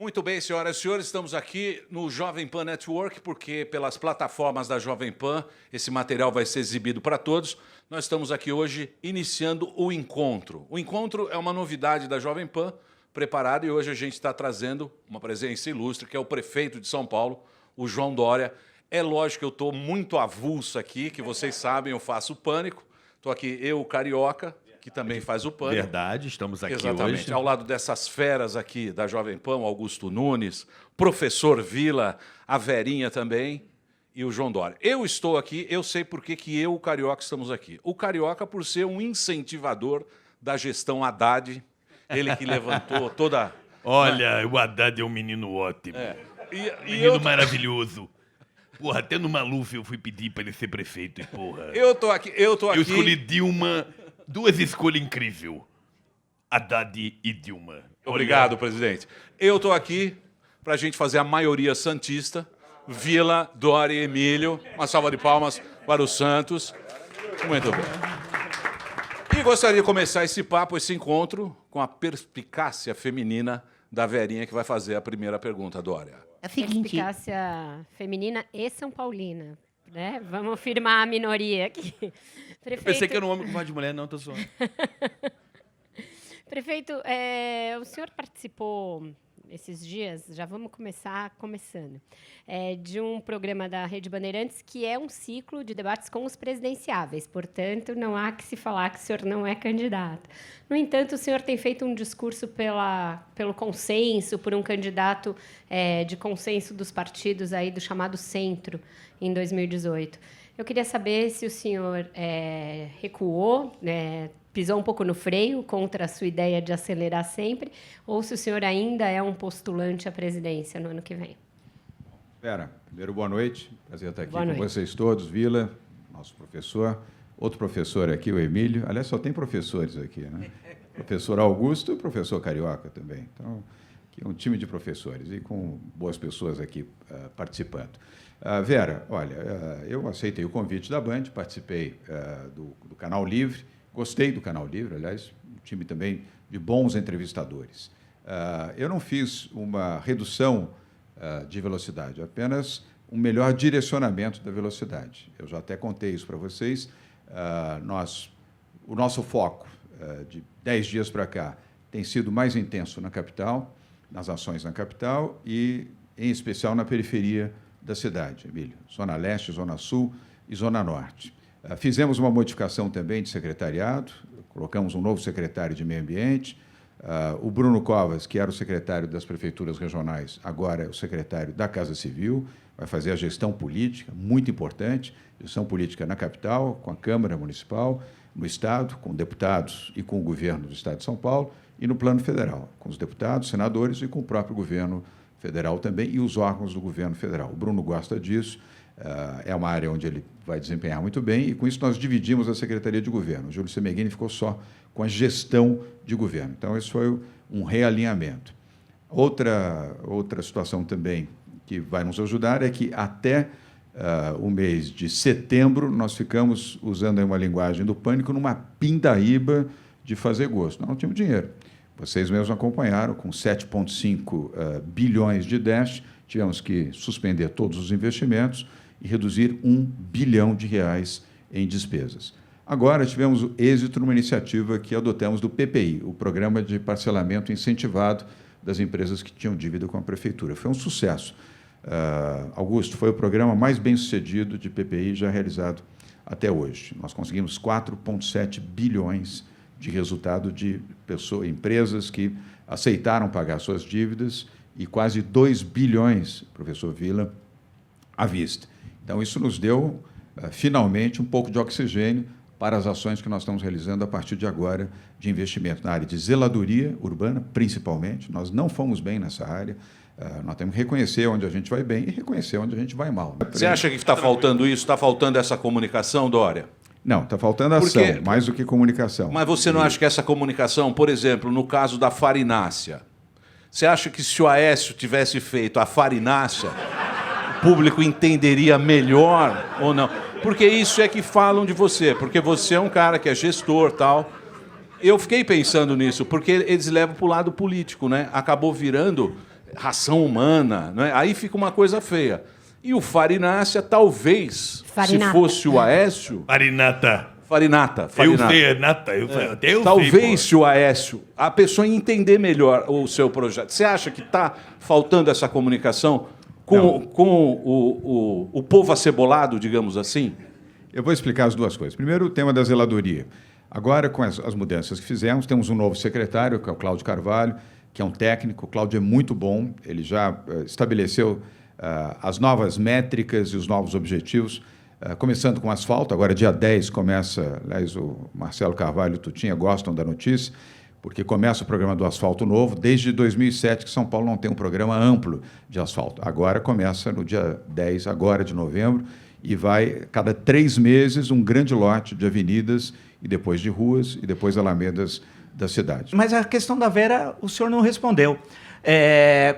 Muito bem, senhoras e senhores, estamos aqui no Jovem Pan Network, porque pelas plataformas da Jovem Pan esse material vai ser exibido para todos. Nós estamos aqui hoje iniciando o Encontro. O Encontro é uma novidade da Jovem Pan, preparada, e hoje a gente está trazendo uma presença ilustre, que é o prefeito de São Paulo, o João Dória. É lógico que eu estou muito avulso aqui, que vocês sabem, eu faço Pânico. Estou aqui, eu, o Carioca, que também faz o Pânico. Verdade, estamos aqui Exatamente. hoje. Ao lado dessas feras aqui da Jovem Pan, o Augusto Nunes, professor Vila, a Verinha também e o João Dória. Eu estou aqui, eu sei por que eu e o Carioca estamos aqui. O Carioca por ser um incentivador da gestão Haddad, ele que levantou toda... Olha, o Haddad é um menino ótimo. Menino maravilhoso. Porra, até no Maluf eu fui pedir para ele ser prefeito e porra... Eu tô aqui... Eu escolhi Dilma... Duas escolhas incríveis. Haddad e Dilma. Obrigado, presidente. Eu estou aqui para a gente fazer a maioria santista. Vila, Dória e Emílio. Uma salva de palmas para o Santos. Muito bem. E gostaria de começar esse papo, esse encontro, com a perspicácia feminina da Verinha, que vai fazer a primeira pergunta, Dória. É o seguinte... Perspicácia feminina e São Paulina. Né? Vamos firmar a minoria aqui. Eu pensei que era um homem com voz de mulher, não, tô zoando. Prefeito, o senhor participou esses dias, já vamos começando, de um programa da Rede Bandeirantes que é um ciclo de debates com os presidenciáveis. Portanto, não há que se falar que o senhor não é candidato. No entanto, o senhor tem feito um discurso pelo consenso, por um candidato de consenso dos partidos aí do chamado centro em 2018. Eu queria saber se o senhor recuou, pisou um pouco no freio contra a sua ideia de acelerar sempre, ou se o senhor ainda é um postulante à presidência no ano que vem. Vera, primeiro, boa noite. Prazer estar aqui Boa noite. com vocês todos. Vila, nosso professor, outro professor aqui, o Emílio. Aliás, só tem professores aqui, né? Professor Augusto e professor Carioca também. Então, aqui é um time de professores e com boas pessoas aqui participando. Vera, olha, eu aceitei o convite da Band, participei do Canal Livre, gostei do Canal Livre, aliás, um time também de bons entrevistadores. Eu não fiz uma redução de velocidade, apenas um melhor direcionamento da velocidade. Eu já até contei isso para vocês. O nosso foco de 10 dias para cá tem sido mais intenso na capital, nas ações na capital e, em especial, na periferia da cidade, Emílio. Zona Leste, Zona Sul e Zona Norte. Fizemos uma modificação também de secretariado, colocamos um novo secretário de Meio Ambiente. O Bruno Covas, que era o secretário das prefeituras regionais, agora é o secretário da Casa Civil, vai fazer a gestão política, muito importante, gestão política na capital, com a Câmara Municipal, no Estado, com deputados e com o governo do Estado de São Paulo, e no plano federal, com os deputados, senadores e com o próprio governo federal também e os órgãos do governo federal. O Bruno gosta disso, é uma área onde ele vai desempenhar muito bem, e com isso nós dividimos a Secretaria de Governo. O Júlio Semeghini ficou só com a gestão de governo. Então, esse foi um realinhamento. Outra situação também que vai nos ajudar é que até o mês de setembro nós ficamos usando aí uma linguagem do Pânico numa pindaíba de fazer gosto. Nós não tínhamos dinheiro. Vocês mesmos acompanharam, com 7,5 bilhões de déficit, tivemos que suspender todos os investimentos e reduzir 1 bilhão de reais em despesas. Agora, tivemos o êxito numa iniciativa que adotamos do PPI, o Programa de Parcelamento Incentivado das empresas que tinham dívida com a Prefeitura. Foi um sucesso. Augusto, foi o programa mais bem-sucedido de PPI já realizado até hoje. Nós conseguimos 4,7 bilhões de resultado de empresas que aceitaram pagar suas dívidas e quase 2 bilhões, professor Vila, à vista. Então, isso nos deu, finalmente, um pouco de oxigênio para as ações que nós estamos realizando a partir de agora de investimento na área de zeladoria urbana, principalmente. Nós não fomos bem nessa área. Nós temos que reconhecer onde a gente vai bem e reconhecer onde a gente vai mal. Você acha que está faltando isso? Está faltando essa comunicação, Dória? Não, está faltando ação, mais do que comunicação. Mas você não acha que essa comunicação, por exemplo, no caso da farinácea, você acha que se o Aécio tivesse feito a farinácea, o público entenderia melhor ou não? Porque isso é que falam de você, porque você é um cara que é gestor e tal. Eu fiquei pensando nisso, porque eles levam para o lado político, né? Acabou virando ração humana, né? Aí fica uma coisa feia. E o Farinácia, talvez, Farinata. se fosse o Aécio... Farinata. Eu sei, nata. Até eu talvez, sei, se o Aécio, a pessoa ia entender melhor o seu projeto. Você acha que está faltando essa comunicação com o povo acebolado, digamos assim? Eu vou explicar as duas coisas. Primeiro, o tema da zeladoria. Agora, com as mudanças que fizemos, temos um novo secretário, que é o Cláudio Carvalho, que é um técnico. O Cláudio é muito bom, ele já estabeleceu as novas métricas e os novos objetivos, começando com asfalto. Agora, dia 10, começa, aliás, o Marcelo Carvalho e o Tutinha gostam da notícia, porque começa o programa do asfalto novo. Desde 2007 que São Paulo não tem um programa amplo de asfalto. Agora começa no dia 10, agora de novembro, e vai, cada 3 meses, um grande lote de avenidas, e depois de ruas, e depois alamedas da cidade. Mas a questão da Vera, o senhor não respondeu.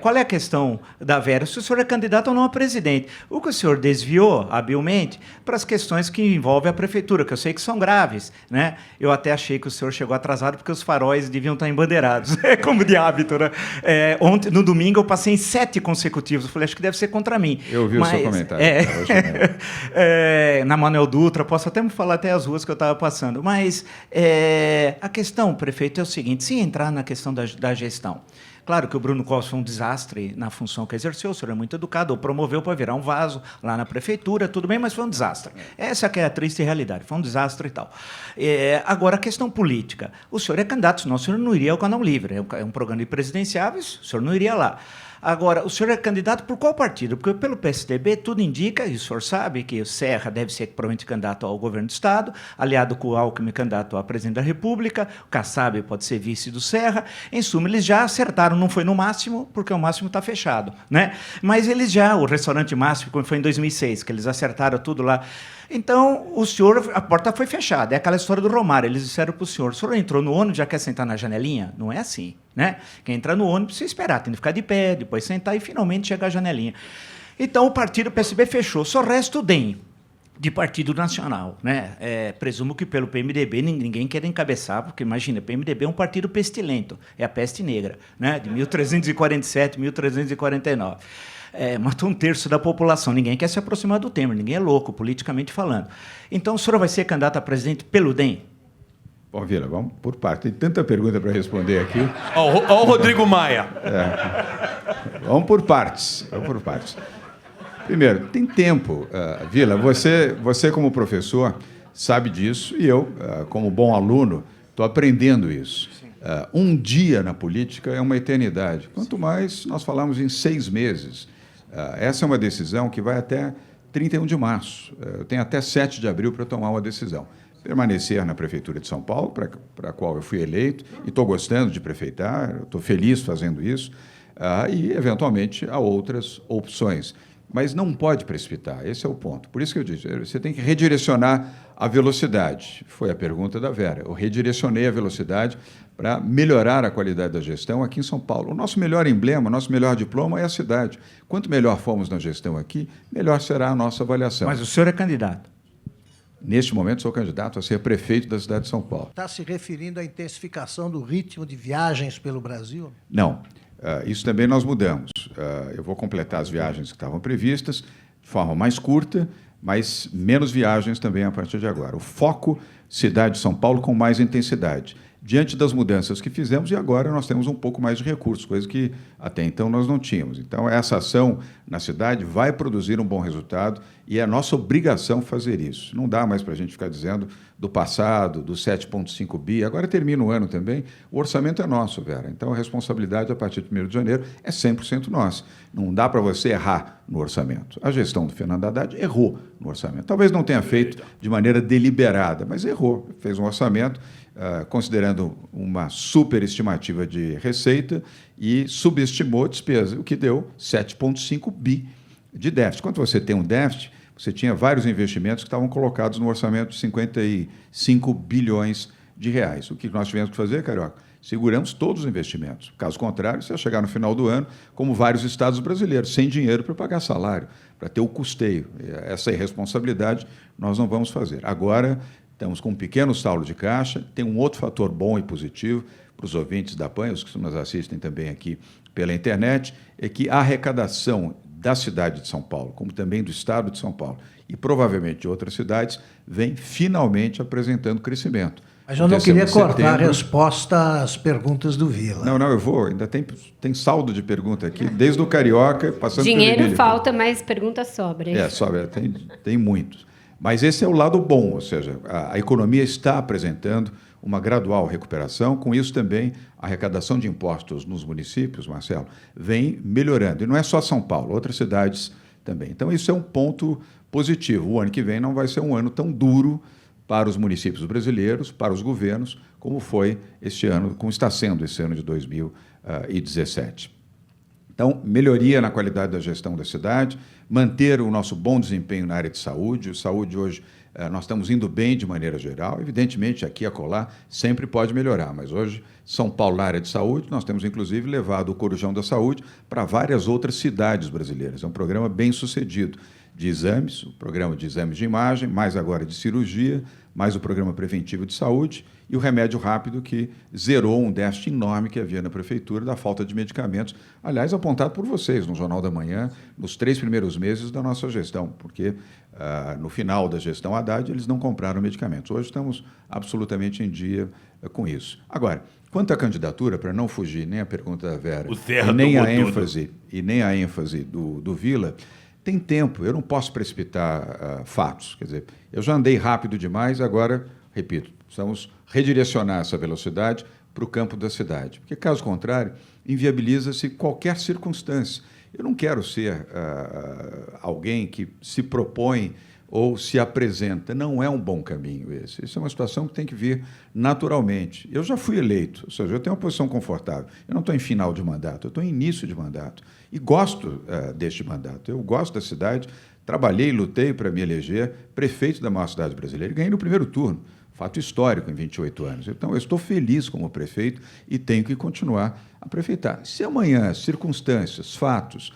Qual é a questão da Vera? Se o senhor é candidato ou não a presidente. O que o senhor desviou, habilmente, para as questões que envolvem a prefeitura, que eu sei que são graves, né? Eu até achei que o senhor chegou atrasado porque os faróis deviam estar embandeirados, como de hábito, né? Ontem, no domingo, eu passei em 7 consecutivos. Eu falei, acho que deve ser contra mim. Eu vi o seu comentário. Na Manuel Dutra, posso até me falar até as ruas que eu estava passando. Mas a questão, prefeito, é o seguinte, se entrar na questão da gestão, claro que o Bruno Covas foi um desastre na função que exerceu, o senhor é muito educado, o promoveu para virar um vaso lá na prefeitura, tudo bem, mas foi um desastre. Essa que é a triste realidade, foi um desastre e tal. Agora, a questão política. O senhor é candidato, senão o senhor não iria ao Canal Livre, é um programa de presidenciáveis, o senhor não iria lá. Agora, o senhor é candidato por qual partido? Porque pelo PSDB tudo indica, e o senhor sabe, que o Serra deve ser provavelmente candidato ao governo do Estado, aliado com o Alckmin, candidato a presidente da República, o Kassab pode ser vice do Serra. Em suma, eles já acertaram, não foi no Máximo, porque o Máximo está fechado, né? Mas eles já, o restaurante Máximo, como foi em 2006, que eles acertaram tudo lá. Então, o senhor, a porta foi fechada. É aquela história do Romário. Eles disseram para o senhor entrou no ônibus, já quer sentar na janelinha? Não é assim, né? Quem entra no ônibus precisa esperar, tem que ficar de pé, depois sentar e finalmente chegar à janelinha. Então, o partido PSB fechou. Só resta o DEM, de Partido Nacional, né? Presumo que pelo PMDB ninguém quer encabeçar, porque, imagina, o PMDB é um partido pestilento, é a peste negra, né? De 1347, 1349. Matou 1/3 da população. Ninguém quer se aproximar do Temer, ninguém é louco, politicamente falando. Então, o senhor vai ser candidato a presidente pelo DEM? Bom, Vila, vamos por parte. Tem tanta pergunta para responder aqui. Ó o Rodrigo Maia. Vamos por partes. Primeiro, tem tempo. Vila, você como professor sabe disso, e eu, como bom aluno, estou aprendendo isso. Um dia na política é uma eternidade. Quanto mais nós falamos em 6 meses. Essa é uma decisão que vai até 31 de março. Eu tenho até 7 de abril para tomar uma decisão. Permanecer na Prefeitura de São Paulo, para a qual eu fui eleito, e estou gostando de prefeitar, estou feliz fazendo isso, e, eventualmente, há outras opções. Mas não pode precipitar, esse é o ponto. Por isso que eu disse, você tem que redirecionar a velocidade. Foi a pergunta da Vera. Eu redirecionei a velocidade para melhorar a qualidade da gestão aqui em São Paulo. O nosso melhor emblema, o nosso melhor diploma é a cidade. Quanto melhor formos na gestão aqui, melhor será a nossa avaliação. Mas o senhor é candidato? Neste momento, sou candidato a ser prefeito da cidade de São Paulo. Está se referindo à intensificação do ritmo de viagens pelo Brasil? Não. Isso também nós mudamos. Eu vou completar as viagens que estavam previstas de forma mais curta, mas menos viagens também a partir de agora. O foco, cidade de São Paulo com mais intensidade. Diante das mudanças que fizemos, e agora nós temos um pouco mais de recursos, coisa que até então nós não tínhamos. Então, essa ação na cidade vai produzir um bom resultado e é nossa obrigação fazer isso. Não dá mais para a gente ficar dizendo do passado, do 7,5 bi. Agora termina o ano também. O orçamento é nosso, Vera. Então, a responsabilidade, a partir de 1º de janeiro, é 100% nossa. Não dá para você errar no orçamento. A gestão do Fernando Haddad errou no orçamento. Talvez não tenha feito de maneira deliberada, mas errou. Fez um orçamento considerando uma superestimativa de receita e subestimou a despesa, o que deu 7,5 bi de déficit. Quando você tem um déficit, você tinha vários investimentos que estavam colocados no orçamento de 55 bilhões de reais. O que nós tivemos que fazer, Carioca? Seguramos todos os investimentos. Caso contrário, você ia chegar no final do ano, como vários estados brasileiros, sem dinheiro para pagar salário, para ter o custeio. Essa irresponsabilidade nós não vamos fazer. Agora, estamos com um pequeno saldo de caixa. Tem um outro fator bom e positivo para os ouvintes da PAN, os que nos assistem também aqui pela internet, é que a arrecadação da cidade de São Paulo, como também do estado de São Paulo, e provavelmente de outras cidades, vem finalmente apresentando crescimento. Mas eu não queria cortar a resposta às perguntas do Vila. Não, eu vou. Ainda tem saldo de pergunta aqui, desde o Carioca, passando pelo Dinheiro Emílio. falta, mas perguntas sobram. Sobra, tem muitos. Mas esse é o lado bom, ou seja, a economia está apresentando uma gradual recuperação. Com isso também, a arrecadação de impostos nos municípios, Marcelo, vem melhorando. E não é só São Paulo, outras cidades também. Então, isso é um ponto positivo. O ano que vem não vai ser um ano tão duro para os municípios brasileiros, para os governos, como foi este ano, como está sendo esse ano de 2017. Então, melhoria na qualidade da gestão da cidade, manter o nosso bom desempenho na área de saúde. Saúde hoje, nós estamos indo bem de maneira geral. Evidentemente, aqui e acolá, sempre pode melhorar, mas hoje, São Paulo, na área de saúde, nós temos, inclusive, levado o Corujão da Saúde para várias outras cidades brasileiras. É um programa bem sucedido de exames, o programa de exames de imagem, mais agora de cirurgia, mais o programa preventivo de saúde e o remédio rápido, que zerou um déficit enorme que havia na prefeitura da falta de medicamentos, aliás, apontado por vocês no Jornal da Manhã, nos 3 primeiros meses da nossa gestão, porque no final da gestão Haddad eles não compraram medicamentos. Hoje estamos absolutamente em dia com isso. Agora, quanto à candidatura, para não fugir nem a pergunta da Vera e nem a ênfase do Vila, tem tempo, eu não posso precipitar fatos. Quer dizer, eu já andei rápido demais, agora, repito, precisamos redirecionar essa velocidade para o campo da cidade, porque, caso contrário, inviabiliza-se qualquer circunstância. Eu não quero ser alguém que se propõe ou se apresenta. Não é um bom caminho esse. Isso é uma situação que tem que vir naturalmente. Eu já fui eleito, ou seja, eu tenho uma posição confortável. Eu não estou em final de mandato, eu estou em início de mandato. E gosto deste mandato. Eu gosto da cidade, trabalhei, lutei para me eleger prefeito da maior cidade brasileira e ganhei no primeiro turno. Fato histórico em 28 anos. Então, eu estou feliz como prefeito e tenho que continuar a prefeitar. Se amanhã circunstâncias, fatos,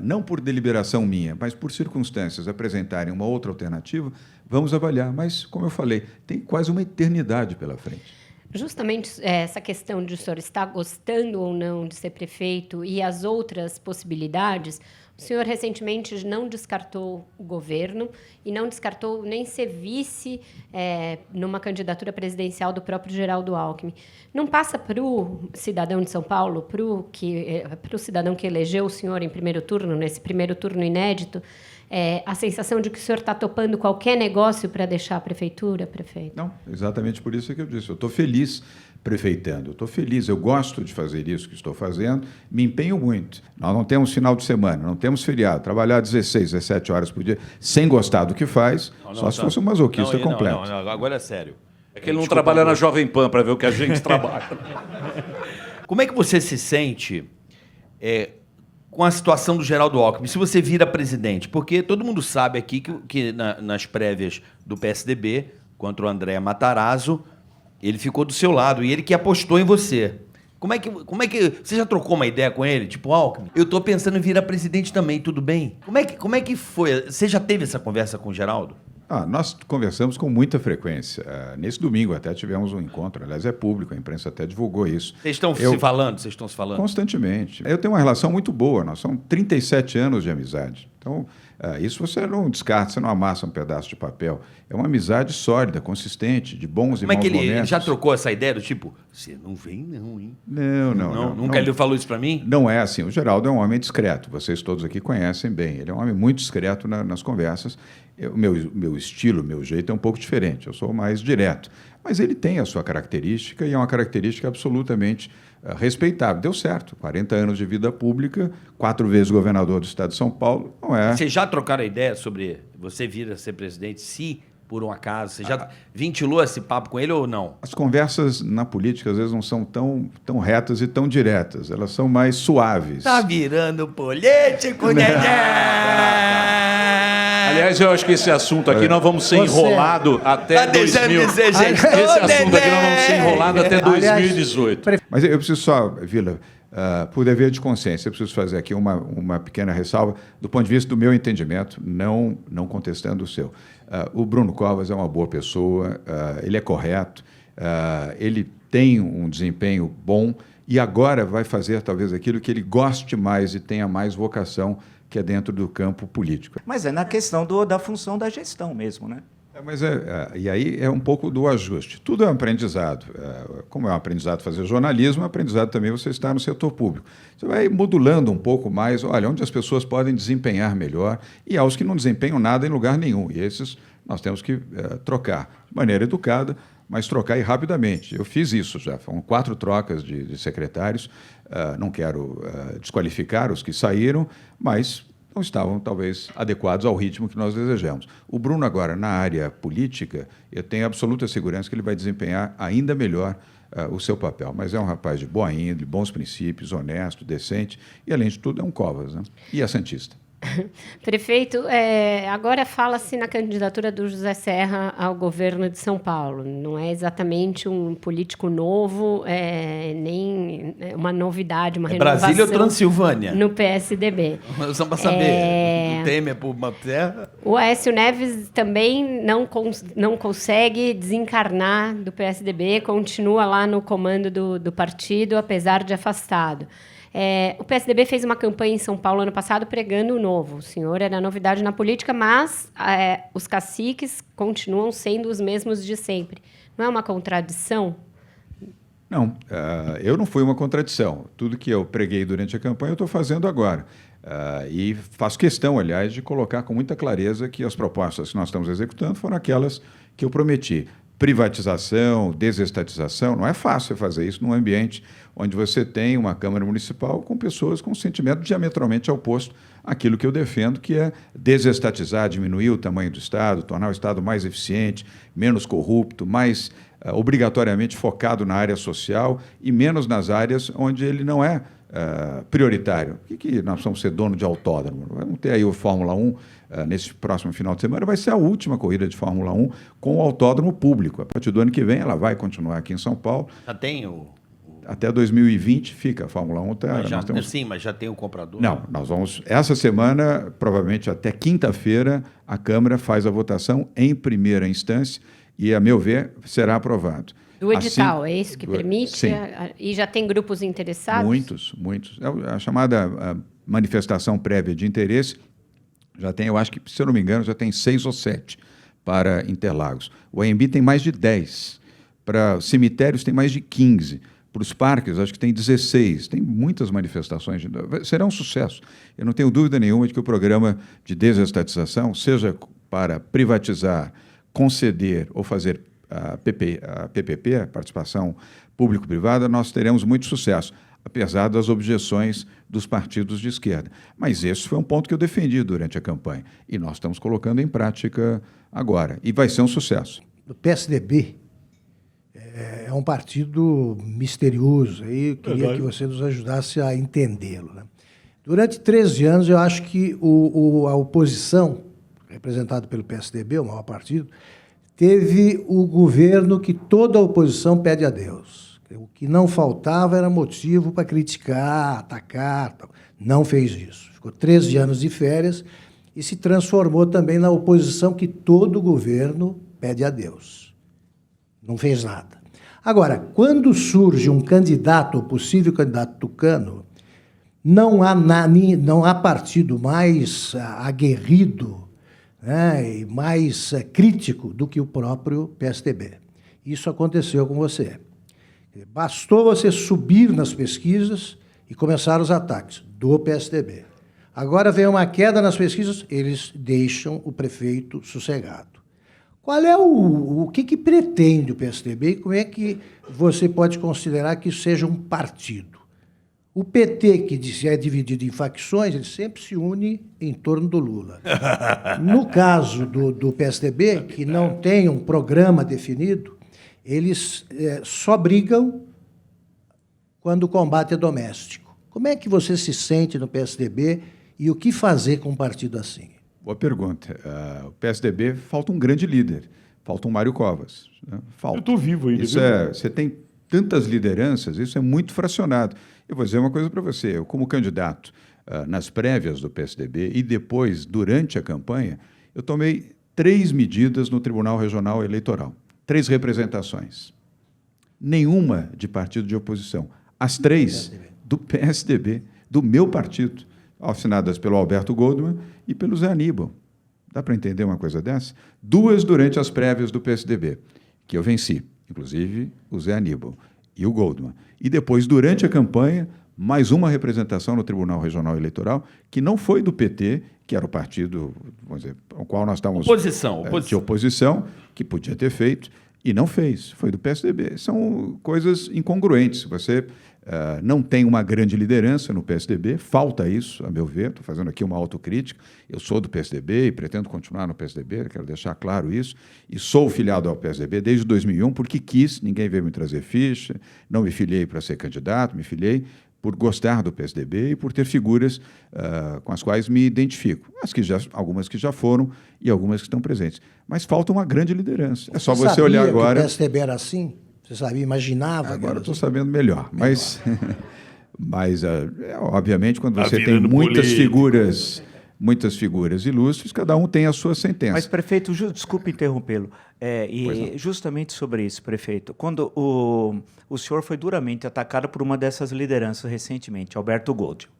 não por deliberação minha, mas por circunstâncias apresentarem uma outra alternativa, vamos avaliar. Mas, como eu falei, tem quase uma eternidade pela frente. Justamente essa questão de o senhor estar gostando ou não de ser prefeito e as outras possibilidades, o senhor recentemente não descartou o governo e não descartou nem ser vice numa candidatura presidencial do próprio Geraldo Alckmin. Não passa para o cidadão de São Paulo, para o cidadão que elegeu o senhor em primeiro turno, nesse primeiro turno inédito, a sensação de que o senhor está topando qualquer negócio para deixar a prefeitura, prefeito? Não, exatamente por isso que eu disse. Eu estou feliz prefeitando, eu estou feliz, eu gosto de fazer isso que estou fazendo, me empenho muito. Nós não temos final de semana, não temos feriado, trabalhar 16, 17 horas por dia, sem gostar do que faz, só se fosse um masoquista completo. Não, agora é sério. É que ele não trabalha na Jovem Pan para ver o que a gente trabalha. Como é que você se sente com a situação do Geraldo Alckmin, se você vira presidente? Porque todo mundo sabe aqui que nas prévias do PSDB, contra o André Matarazzo, ele ficou do seu lado e ele que apostou em você. Como é que você já trocou uma ideia com ele? Tipo, Alckmin, eu tô pensando em virar presidente também, tudo bem? Como é que foi? Você já teve essa conversa com o Geraldo? Nós conversamos com muita frequência. Nesse domingo até tivemos um encontro, aliás, é público, a imprensa até divulgou isso. Vocês estão se falando? Constantemente. Eu tenho uma relação muito boa, nós somos 37 anos de amizade. Então, isso você não descarta, você não amassa um pedaço de papel. É uma amizade sólida, consistente, de bons e maus momentos. Como é que ele já trocou essa ideia do tipo, você não vem não, hein? Não. Nunca ele falou isso para mim? Não é assim. O Geraldo é um homem discreto, vocês todos aqui conhecem bem. Ele é um homem muito discreto nas conversas. O meu estilo, meu jeito é um pouco diferente, eu sou mais direto. Mas ele tem a sua característica e é uma característica absolutamente respeitável. Deu certo, 40 anos de vida pública, 4 vezes governador do estado de São Paulo, não é... Vocês já trocaram a ideia sobre você vir a ser presidente, se por um acaso, você já ventilou esse papo com ele ou não? As conversas na política às vezes não são tão retas e tão diretas, elas são mais suaves. Tá virando político, Dedé! Aliás, eu acho que esse assunto aqui nós vamos ser enrolado até 2000. Dizer, gente. Esse assunto aqui nós vamos ser enrolado até 2018. Mas eu preciso só, Vila, por dever de consciência, eu preciso fazer aqui uma pequena ressalva do ponto de vista do meu entendimento, não contestando o seu. O Bruno Covas é uma boa pessoa, ele é correto, ele tem um desempenho bom e agora vai fazer talvez aquilo que ele goste mais e tenha mais vocação, que é dentro do campo político. Mas é na questão da função da gestão mesmo, né? E aí é um pouco do ajuste. Tudo é um aprendizado. Como é um aprendizado fazer jornalismo, é um aprendizado também você estar no setor público. Você vai modulando um pouco mais, olha, onde as pessoas podem desempenhar melhor, e há os que não desempenham nada em lugar nenhum. E esses nós temos que trocar de maneira educada, mas trocar e rapidamente. Eu fiz isso já, foram 4 trocas de secretários. Não quero desqualificar os que saíram, mas não estavam, talvez, adequados ao ritmo que nós desejamos. O Bruno, agora, na área política, eu tenho absoluta segurança que ele vai desempenhar ainda melhor o seu papel. Mas é um rapaz de boa índole, bons princípios, honesto, decente, e, além de tudo, é um Covas, né? E é santista. Prefeito, agora fala-se na candidatura do José Serra ao governo de São Paulo. Não é exatamente um político novo, nem uma novidade, uma renovação. Brasília ou Transilvânia? No PSDB. Nós vamos saber. Do Temer por uma terra. O Aécio Neves também não consegue desencarnar do PSDB, continua lá no comando do partido, apesar de afastado. O PSDB fez uma campanha em São Paulo ano passado pregando o novo. O senhor era novidade na política, mas os caciques continuam sendo os mesmos de sempre. Não é uma contradição? Não, eu não fui uma contradição. Tudo que eu preguei durante a campanha eu estou fazendo agora. E faço questão, aliás, de colocar com muita clareza que as propostas que nós estamos executando foram aquelas que eu prometi. Privatização, desestatização, não é fácil fazer isso num ambiente onde você tem uma Câmara Municipal com pessoas com um sentimento diametralmente oposto àquilo que eu defendo, que é desestatizar, diminuir o tamanho do Estado, tornar o Estado mais eficiente, menos corrupto, mais obrigatoriamente focado na área social e menos nas áreas onde ele não é prioritário. Por que nós vamos ser dono de autódromo? Vamos ter aí o Fórmula 1 nesse próximo final de semana, vai ser a última corrida de Fórmula 1 com o autódromo público. A partir do ano que vem ela vai continuar aqui em São Paulo. Já tem o... Até 2020 fica a Fórmula 1. Sim, mas já tem o comprador? Não, nós vamos... Essa semana, provavelmente até quinta-feira, a Câmara faz a votação em primeira instância e, a meu ver, será aprovado. Do edital, é isso que permite? Sim. E já tem grupos interessados? Muitos. A chamada manifestação prévia de interesse já tem, eu acho que, se eu não me engano, já tem 6 ou 7 para Interlagos. O AMB tem mais de 10. Para cemitérios tem mais de 15. Para os parques, acho que tem 16. Tem muitas manifestações. Será um sucesso. Eu não tenho dúvida nenhuma de que o programa de desestatização, seja para privatizar, conceder ou fazer a PPP, a participação público-privada, nós teremos muito sucesso, apesar das objeções dos partidos de esquerda. Mas esse foi um ponto que eu defendi durante a campanha. E nós estamos colocando em prática agora. E vai ser um sucesso. O PSDB é um partido misterioso. Aí eu queria que você nos ajudasse a entendê-lo, né? Durante 13 anos, eu acho que a oposição, representada pelo PSDB, o maior partido, teve o governo que toda a oposição pede a Deus. O que não faltava era motivo para criticar, atacar. Tal. Não fez isso. Ficou 13 anos de férias e se transformou também na oposição que todo governo pede a Deus. Não fez nada. Agora, quando surge um candidato, ou possível candidato tucano, não há partido mais aguerrido, né, e mais crítico do que o próprio PSDB. Isso aconteceu com você. Bastou você subir nas pesquisas e começar os ataques do PSDB. Agora vem uma queda nas pesquisas, eles deixam o prefeito sossegado. Qual é o que pretende o PSDB e como é que você pode considerar que isso seja um partido? O PT, que é dividido em facções, ele sempre se une em torno do Lula. No caso do PSDB, que não tem um programa definido, eles só brigam quando o combate é doméstico. Como é que você se sente no PSDB e o que fazer com um partido assim? Boa pergunta. O PSDB falta um grande líder, falta um Mário Covas. Né? Falta. Eu estou vivo ainda. Você tem tantas lideranças, isso é muito fracionado. Eu vou dizer uma coisa para você. Eu, como candidato nas prévias do PSDB e depois, durante a campanha, eu tomei 3 medidas no Tribunal Regional Eleitoral. 3 representações. Nenhuma de partido de oposição. As 3 do PSDB, do meu partido, assinadas pelo Alberto Goldman e pelo Zé Aníbal. Dá para entender uma coisa dessa? 2 durante as prévias do PSDB, que eu venci, inclusive o Zé Aníbal e o Goldman. E depois, durante a campanha, mais uma representação no Tribunal Regional Eleitoral, que não foi do PT, que era o partido, vamos dizer, ao qual nós estávamos de oposição, que podia ter feito, e não fez. Foi do PSDB. São coisas incongruentes. Você não tem uma grande liderança no PSDB, falta isso, a meu ver. Estou fazendo aqui uma autocrítica. Eu sou do PSDB e pretendo continuar no PSDB, quero deixar claro isso, e sou filiado ao PSDB desde 2001, porque quis, ninguém veio me trazer ficha, não me filiei para ser candidato, me filiei por gostar do PSDB e por ter figuras com as quais me identifico. Algumas que já foram e algumas que estão presentes. Mas falta uma grande liderança. É só você olhar agora... Que o PSDB era assim? Você sabia, imaginava? Agora estou sabendo melhor. Mas obviamente, quando você tem muitas figuras ilustres, cada um tem a sua sentença. Mas, prefeito, desculpe interrompê-lo. Justamente sobre isso, prefeito, quando o senhor foi duramente atacado por uma dessas lideranças recentemente, Alberto Goldman.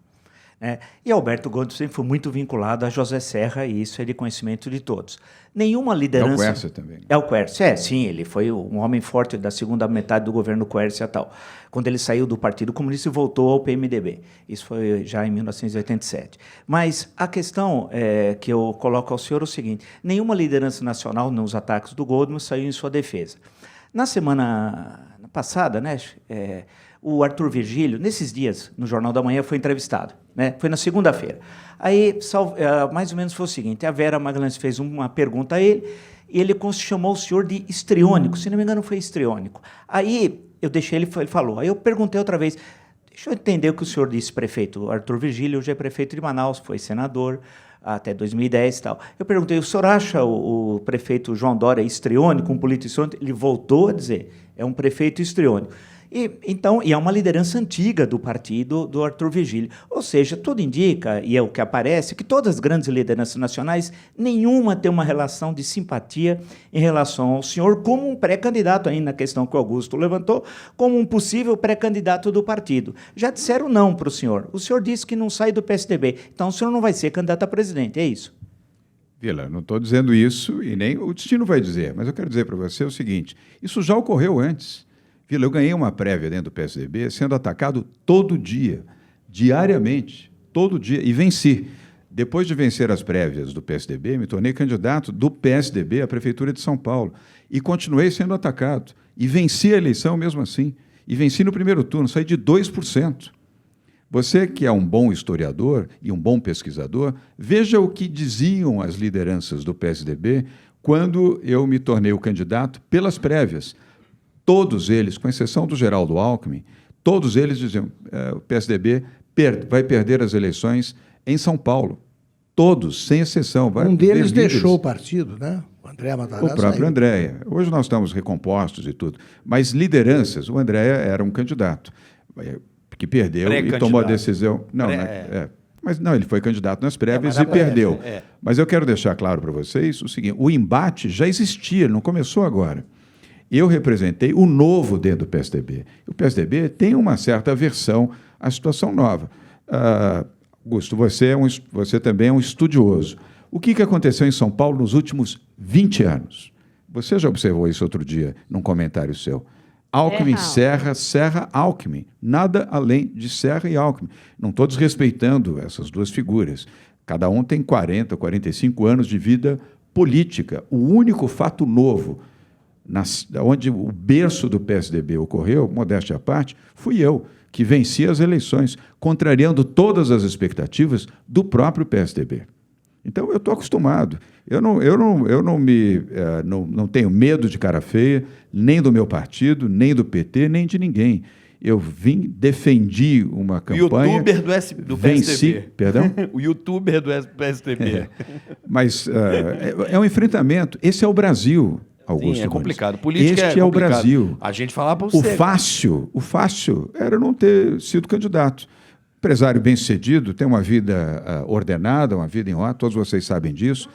E Alberto Goldman sempre foi muito vinculado a José Serra, e isso é de conhecimento de todos. Nenhuma liderança... É o Quércia também. É o Quércia, sim, ele foi um homem forte da segunda metade do governo Quércia e tal, quando ele saiu do Partido Comunista e voltou ao PMDB. Isso foi já em 1987. Mas a questão que eu coloco ao senhor é o seguinte: nenhuma liderança nacional, nos ataques do Goldman, saiu em sua defesa. Na semana passada, o Arthur Virgílio, nesses dias, no Jornal da Manhã, foi entrevistado. Foi na segunda-feira. Aí, mais ou menos foi o seguinte: a Vera Magalhães fez uma pergunta a ele, e ele chamou o senhor de histriônico. Se não me engano, foi histriônico. Aí, eu deixei ele falou. Aí eu perguntei outra vez: deixa eu entender o que o senhor disse, prefeito. O Arthur Virgílio hoje é prefeito de Manaus, foi senador até 2010 e tal. Eu perguntei: o senhor acha o prefeito João Dória histriônico, um político histriônico? Ele voltou a dizer: é um prefeito histriônico. E é uma liderança antiga do partido do Arthur Virgílio. Ou seja, tudo indica, e é o que aparece, que todas as grandes lideranças nacionais, nenhuma tem uma relação de simpatia em relação ao senhor como um pré-candidato, aí na questão que o Augusto levantou, como um possível pré-candidato do partido. Já disseram não para o senhor. O senhor disse que não sai do PSDB, então o senhor não vai ser candidato a presidente, é isso? Vila, não estou dizendo isso e nem o destino vai dizer, mas eu quero dizer para você o seguinte: isso já ocorreu antes. Vila, eu ganhei uma prévia dentro do PSDB sendo atacado todo dia, diariamente, todo dia, e venci. Depois de vencer as prévias do PSDB, me tornei candidato do PSDB à Prefeitura de São Paulo e continuei sendo atacado. E venci a eleição mesmo assim. E venci no primeiro turno, saí de 2%. Você, que é um bom historiador e um bom pesquisador, veja o que diziam as lideranças do PSDB quando eu me tornei o candidato pelas prévias. Todos eles, com exceção do Geraldo Alckmin, todos eles diziam: o PSDB vai perder as eleições em São Paulo. Todos, sem exceção. Um deles deixou o partido, né? O André Matarazzo. O próprio André. Hoje nós estamos recompostos e tudo. Mas lideranças, o André era um candidato que perdeu e tomou a decisão. Mas não, ele foi candidato nas prévias e perdeu. Mas eu quero deixar claro para vocês o seguinte: o embate já existia, não começou agora. Eu representei o novo dentro do PSDB. O PSDB tem uma certa aversão à situação nova. Augusto, você também é um estudioso. O que aconteceu em São Paulo nos últimos 20 anos? Você já observou isso outro dia, num comentário seu. Alckmin, Serra, Alckmin. Nada além de Serra e Alckmin. Não estou desrespeitando essas duas figuras. Cada um tem 40, 45 anos de vida política. O único fato novo onde o berço do PSDB ocorreu, modéstia à parte, fui eu, que venci as eleições, contrariando todas as expectativas do próprio PSDB. Então, eu estou acostumado. Eu não tenho medo de cara feia, nem do meu partido, nem do PT, nem de ninguém. Eu defendi uma campanha... O youtuber do venci, PSDB. Perdão? O youtuber do PSDB. Mas é um enfrentamento. Esse é o Brasil, Augusto. Sim, é complicado. Política este é o Brasil. A gente falava para você. O fácil era não ter sido candidato. Empresário bem-sucedido, tem uma vida ordenada, uma vida em ordem, todos vocês sabem disso.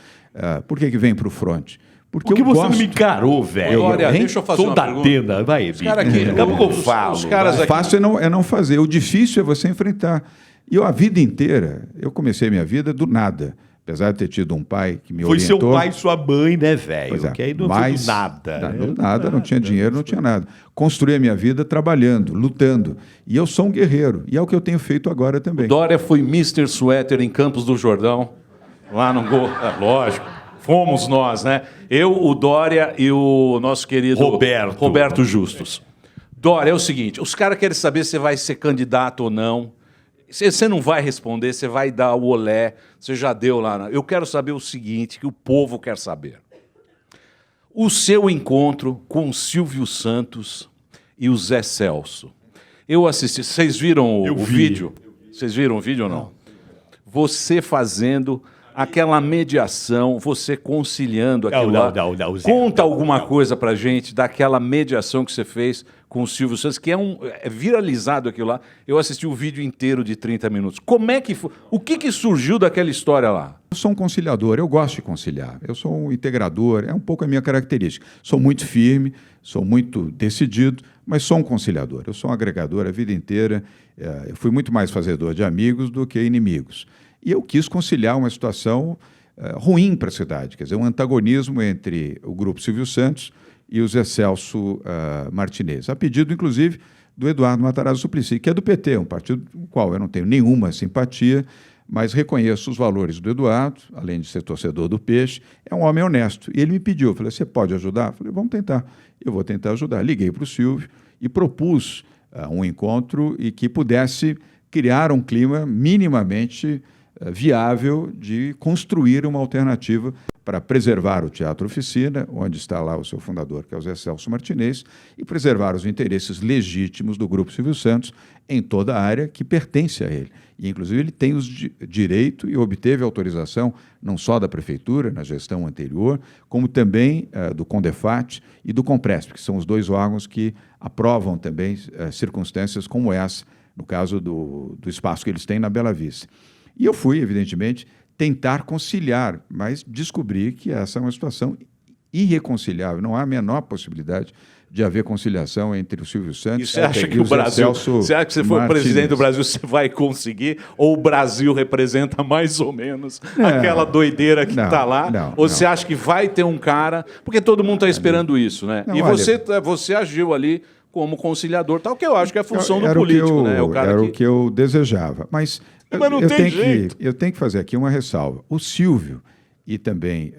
Por que vem para o fronte? Porque Por que eu você gosto. não me encarou, velho? Olha, hein? deixa eu fazer Sou uma da pergunta. Atena. Vai, Os caras aqui, Daqui a pouco eu falo. os caras O aqui... fácil é não fazer. O difícil é você enfrentar. E eu, a vida inteira, eu comecei minha vida do nada. Apesar de ter tido um pai que me Foi seu orientou. pai e sua mãe, né, velho? Pois é, Que aí não mas, foi do nada. né? Do nada, não tinha dinheiro, não tinha nada. Construí a minha vida trabalhando, lutando. E eu sou um guerreiro. E é o que eu tenho feito agora também. Dória foi Mr. Sweater em Campos do Jordão, lá no Gol. É, lógico, fomos nós, né? Eu, o Dória e o nosso querido Roberto Justus. Dória, é o seguinte, os caras querem saber se você vai ser candidato ou não. Você não vai responder, você vai dar o olé, você já deu lá. Eu quero saber o seguinte, que o povo quer saber. O seu encontro com o Silvio Santos e o Zé Celso. Eu assisti, vocês viram o vídeo? Vocês viram o vídeo ou não? Você fazendo aquela mediação, você conciliando aquilo lá. Não, Zé, Conta alguma coisa pra gente daquela mediação que você fez com o Silvio Santos, que é viralizado aquilo lá. Eu assisti o vídeo inteiro de 30 minutos. Como é que foi? O que surgiu daquela história lá? Eu sou um conciliador, eu gosto de conciliar. Eu sou um integrador, é um pouco a minha característica. Sou muito firme, sou muito decidido, mas sou um conciliador. Eu sou um agregador a vida inteira. Eu fui muito mais fazedor de amigos do que inimigos. E eu quis conciliar uma situação ruim para a cidade, quer dizer, um antagonismo entre o grupo Silvio Santos e o Zé Celso Martinez, a pedido, inclusive, do Eduardo Matarazzo Suplicy, que é do PT, um partido com o qual eu não tenho nenhuma simpatia, mas reconheço os valores do Eduardo, além de ser torcedor do Peixe, é um homem honesto. E ele me pediu, eu falei, você pode ajudar? Eu falei, vamos tentar. Eu vou tentar ajudar. Liguei para o Silvio e propus um encontro e que pudesse criar um clima minimamente viável de construir uma alternativa para preservar o Teatro Oficina, onde está lá o seu fundador, que é o Zé Celso Martinez, e preservar os interesses legítimos do Grupo Silvio Santos em toda a área que pertence a ele. E, inclusive, ele tem o direito e obteve autorização não só da Prefeitura, na gestão anterior, como também do Condefat e do Compresp, que são os dois órgãos que aprovam também circunstâncias como essa, no caso do espaço que eles têm na Bela Vista. E eu fui, evidentemente, tentar conciliar, mas descobri que essa é uma situação irreconciliável. Não há a menor possibilidade de haver conciliação entre o Silvio Santos e você acha que o o Brasil, Celso você acha que você for Martinez. presidente do Brasil, você vai conseguir? Ou o Brasil representa mais ou menos aquela doideira que está lá? Ou você acha que vai ter um cara... Porque todo mundo está esperando isso, né? E você agiu ali como conciliador, tal, que eu acho que é a função do político, né? O que eu desejava. Mas não tem jeito. Eu tenho que fazer aqui uma ressalva. O Silvio e também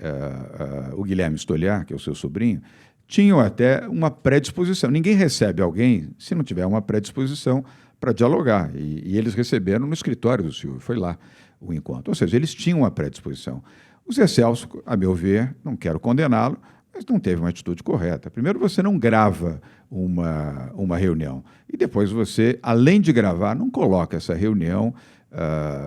o Guilherme Stoliar, que é o seu sobrinho, tinham até uma predisposição. Ninguém recebe alguém se não tiver uma predisposição para dialogar. E eles receberam no escritório do Silvio, foi lá o encontro. Ou seja, eles tinham uma predisposição. O Zé Celso, a meu ver, não quero condená-lo, mas não teve uma atitude correta. Primeiro, você não grava uma reunião. E depois você, além de gravar, não coloca essa reunião,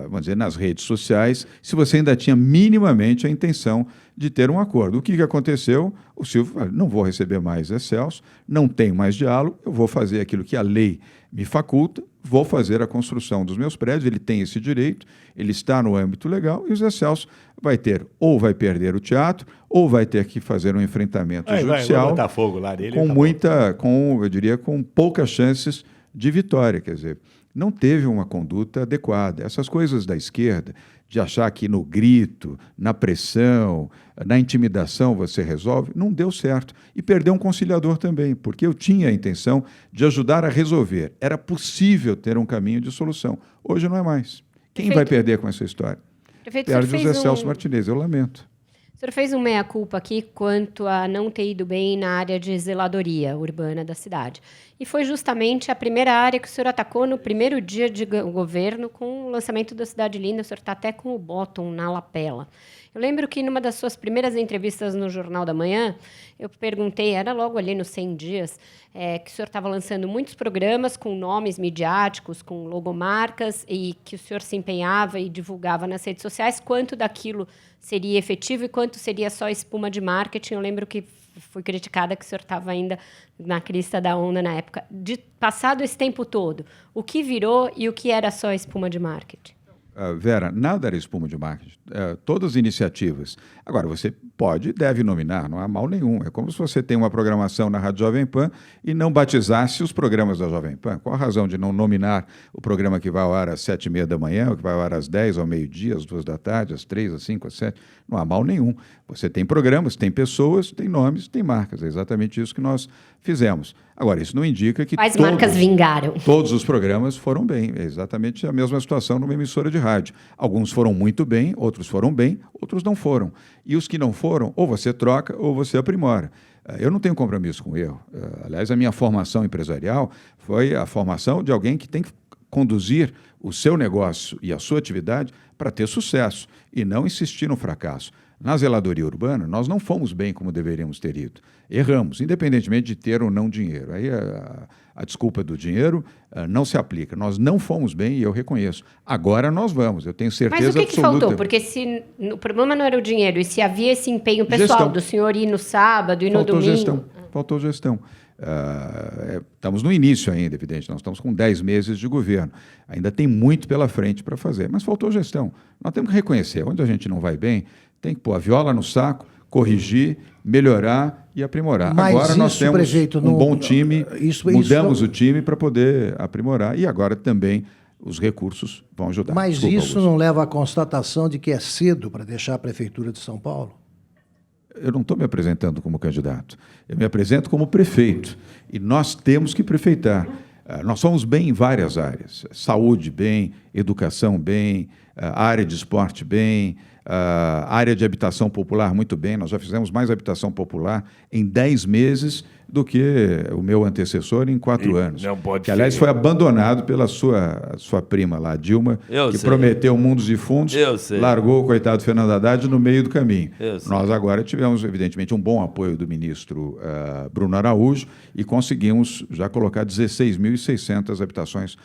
vamos dizer, nas redes sociais, se você ainda tinha minimamente a intenção de ter um acordo. O que aconteceu? O Silvio falou, não vou receber mais Zé Celso, não tenho mais diálogo, eu vou fazer aquilo que a lei me faculta, vou fazer a construção dos meus prédios, ele tem esse direito, ele está no âmbito legal, e o Zé Celso vai ter, ou vai perder o teatro, ou vai ter que fazer um enfrentamento judicial vai botar fogo lá nele, eu diria, com poucas chances de vitória. Quer dizer, não teve uma conduta adequada. Essas coisas da esquerda, de achar que no grito, na pressão, na intimidação você resolve, não deu certo. E perdeu um conciliador também, porque eu tinha a intenção de ajudar a resolver. Era possível ter um caminho de solução. Hoje não é mais. Quem vai perder com essa história? Perde o Zé Celso Martinez, eu lamento. O senhor fez um meia-culpa aqui quanto a não ter ido bem na área de zeladoria urbana da cidade. E foi justamente a primeira área que o senhor atacou no primeiro dia de governo com o lançamento da Cidade Linda. O senhor está até com o bottom na lapela. Eu lembro que numa das suas primeiras entrevistas no Jornal da Manhã, eu perguntei, era logo ali nos 100 dias, que o senhor estava lançando muitos programas com nomes midiáticos, com logomarcas, e que o senhor se empenhava e divulgava nas redes sociais, quanto daquilo seria efetivo e quanto seria só espuma de marketing. Eu lembro que fui criticada que o senhor estava ainda na crista da onda na época. Passado esse tempo todo, o que virou e o que era só espuma de marketing? Vera, nada era espuma de marketing. Todas as iniciativas. Agora, você pode e deve nominar, não há mal nenhum. É como se você tem uma programação na Rádio Jovem Pan e não batizasse os programas da Jovem Pan. Qual a razão de não nominar o programa que vai ao ar às 7h30 da manhã, o que vai ao ar às 10, ao meio-dia, às 2 da tarde, às 3, às 5, às 7? Não há mal nenhum. Você tem programas, tem pessoas, tem nomes, tem marcas. É exatamente isso que nós fizemos. Agora, isso não indica que Quais marcas vingaram? Todos os programas foram bem. É exatamente a mesma situação numa emissora de rádio. Alguns foram muito bem, outros foram bem, outros não foram. E os que não foram, ou você troca ou você aprimora. Eu não tenho compromisso com o erro. Aliás, a minha formação empresarial foi a formação de alguém que tem que conduzir o seu negócio e a sua atividade para ter sucesso e não insistir no fracasso. Na zeladoria urbana, nós não fomos bem como deveríamos ter ido. Erramos, independentemente de ter ou não dinheiro. Aí a desculpa do dinheiro não se aplica. Nós não fomos bem e eu reconheço. Agora nós vamos, eu tenho certeza absoluta. Mas o que faltou? Porque se o problema não era o dinheiro, e se havia esse empenho pessoal Gestão. Do senhor ir no sábado e no domingo... Faltou gestão. Estamos no início ainda, evidente, nós estamos com 10 meses de governo. Ainda tem muito pela frente para fazer, mas faltou gestão. Nós temos que reconhecer, onde a gente não vai bem, tem que pôr a viola no saco, corrigir, melhorar e aprimorar. Mas agora nós temos prefeito, um bom time, mudamos não... o time para poder aprimorar e agora também os recursos vão ajudar. Mas Desculpa, isso Augusto. não leva à constatação de que é cedo para deixar a Prefeitura de São Paulo? Eu não estou me apresentando como candidato, eu me apresento como prefeito e nós temos que prefeitar. Nós somos bem em várias áreas, saúde bem, educação bem, área de esporte bem, área de habitação popular muito bem. Nós já fizemos mais habitação popular em 10 meses do que o meu antecessor em 4 anos. Não pode que, aliás, ser. foi abandonado pela sua prima lá, Dilma, que prometeu mundos e fundos, largou o coitado Fernando Haddad no meio do caminho. Nós agora tivemos, evidentemente, um bom apoio do ministro Bruno Araújo e conseguimos já colocar 16.600 habitações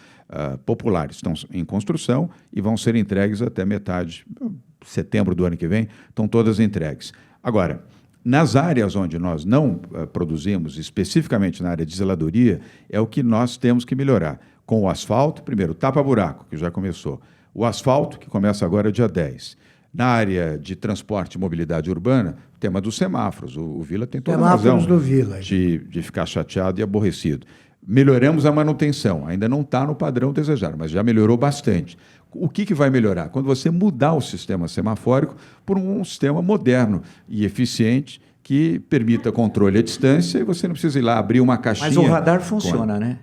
populares. Estão em construção e vão ser entregues até metade, setembro do ano que vem, estão todas entregues. Agora, nas áreas onde nós não produzimos, especificamente na área de zeladoria, é o que nós temos que melhorar. Com o asfalto, primeiro, tapa-buraco, que já começou. O asfalto, que começa agora dia 10. Na área de transporte e mobilidade urbana, o tema dos semáforos. O Vila tem toda a razão do Vila. de ficar chateado e aborrecido. Melhoramos a manutenção, ainda não está no padrão desejado, mas já melhorou bastante. O que vai melhorar? Quando você mudar o sistema semafórico por um sistema moderno e eficiente que permita controle à distância e você não precisa ir lá abrir uma caixinha. Mas o radar funciona, né?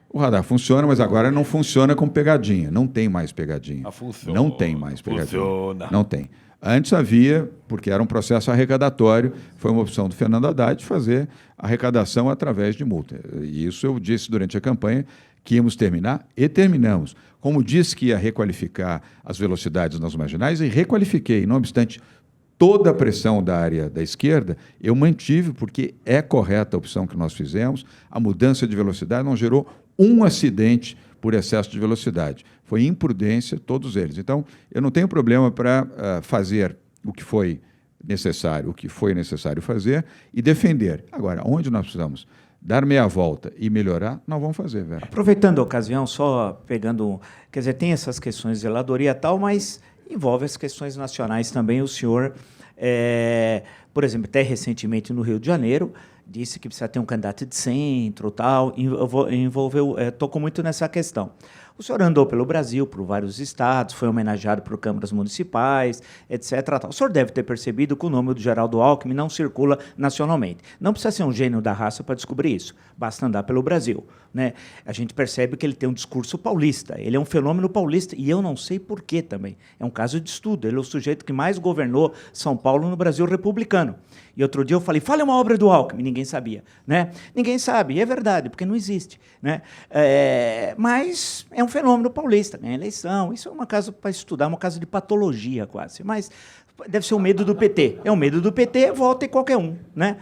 O radar funciona, mas agora não funciona com pegadinha. Não tem mais pegadinha. Funciona. Não tem mais pegadinha. Funciona. Não tem. Antes havia, porque era um processo arrecadatório, foi uma opção do Fernando Haddad fazer arrecadação através de multa. E isso eu disse durante a campanha que íamos terminar e terminamos. Como disse que ia requalificar as velocidades nas marginais e requalifiquei, não obstante toda a pressão da área da esquerda, eu mantive, porque é correta a opção que nós fizemos, a mudança de velocidade não gerou um acidente por excesso de velocidade. Foi imprudência, todos eles. Então, eu não tenho problema para fazer o que foi necessário fazer e defender. Agora, onde nós precisamos dar meia volta e melhorar, nós vamos fazer, Vera. Aproveitando a ocasião, só pegando... Quer dizer, tem essas questões de zeladoria e tal, mas envolve as questões nacionais também. O senhor, por exemplo, até recentemente no Rio de Janeiro, disse que precisa ter um candidato de centro, tal, tocou muito nessa questão. O senhor andou pelo Brasil, por vários estados, foi homenageado por câmaras municipais, etc. Tal. O senhor deve ter percebido que o nome do Geraldo Alckmin não circula nacionalmente. Não precisa ser um gênio da raça para descobrir isso. Basta andar pelo Brasil, né? A gente percebe que ele tem um discurso paulista. Ele é um fenômeno paulista e eu não sei por quê também. É um caso de estudo. Ele é o sujeito que mais governou São Paulo no Brasil republicano. E outro dia eu falei, fale uma obra do Alckmin. Ninguém sabia, né? Ninguém sabe. E é verdade, porque não existe, né? Mas é um fenômeno paulista, ganha eleição. Isso é uma casa para estudar, uma casa de patologia quase. Mas deve ser o medo do PT. É o medo do PT, vota em qualquer um, né?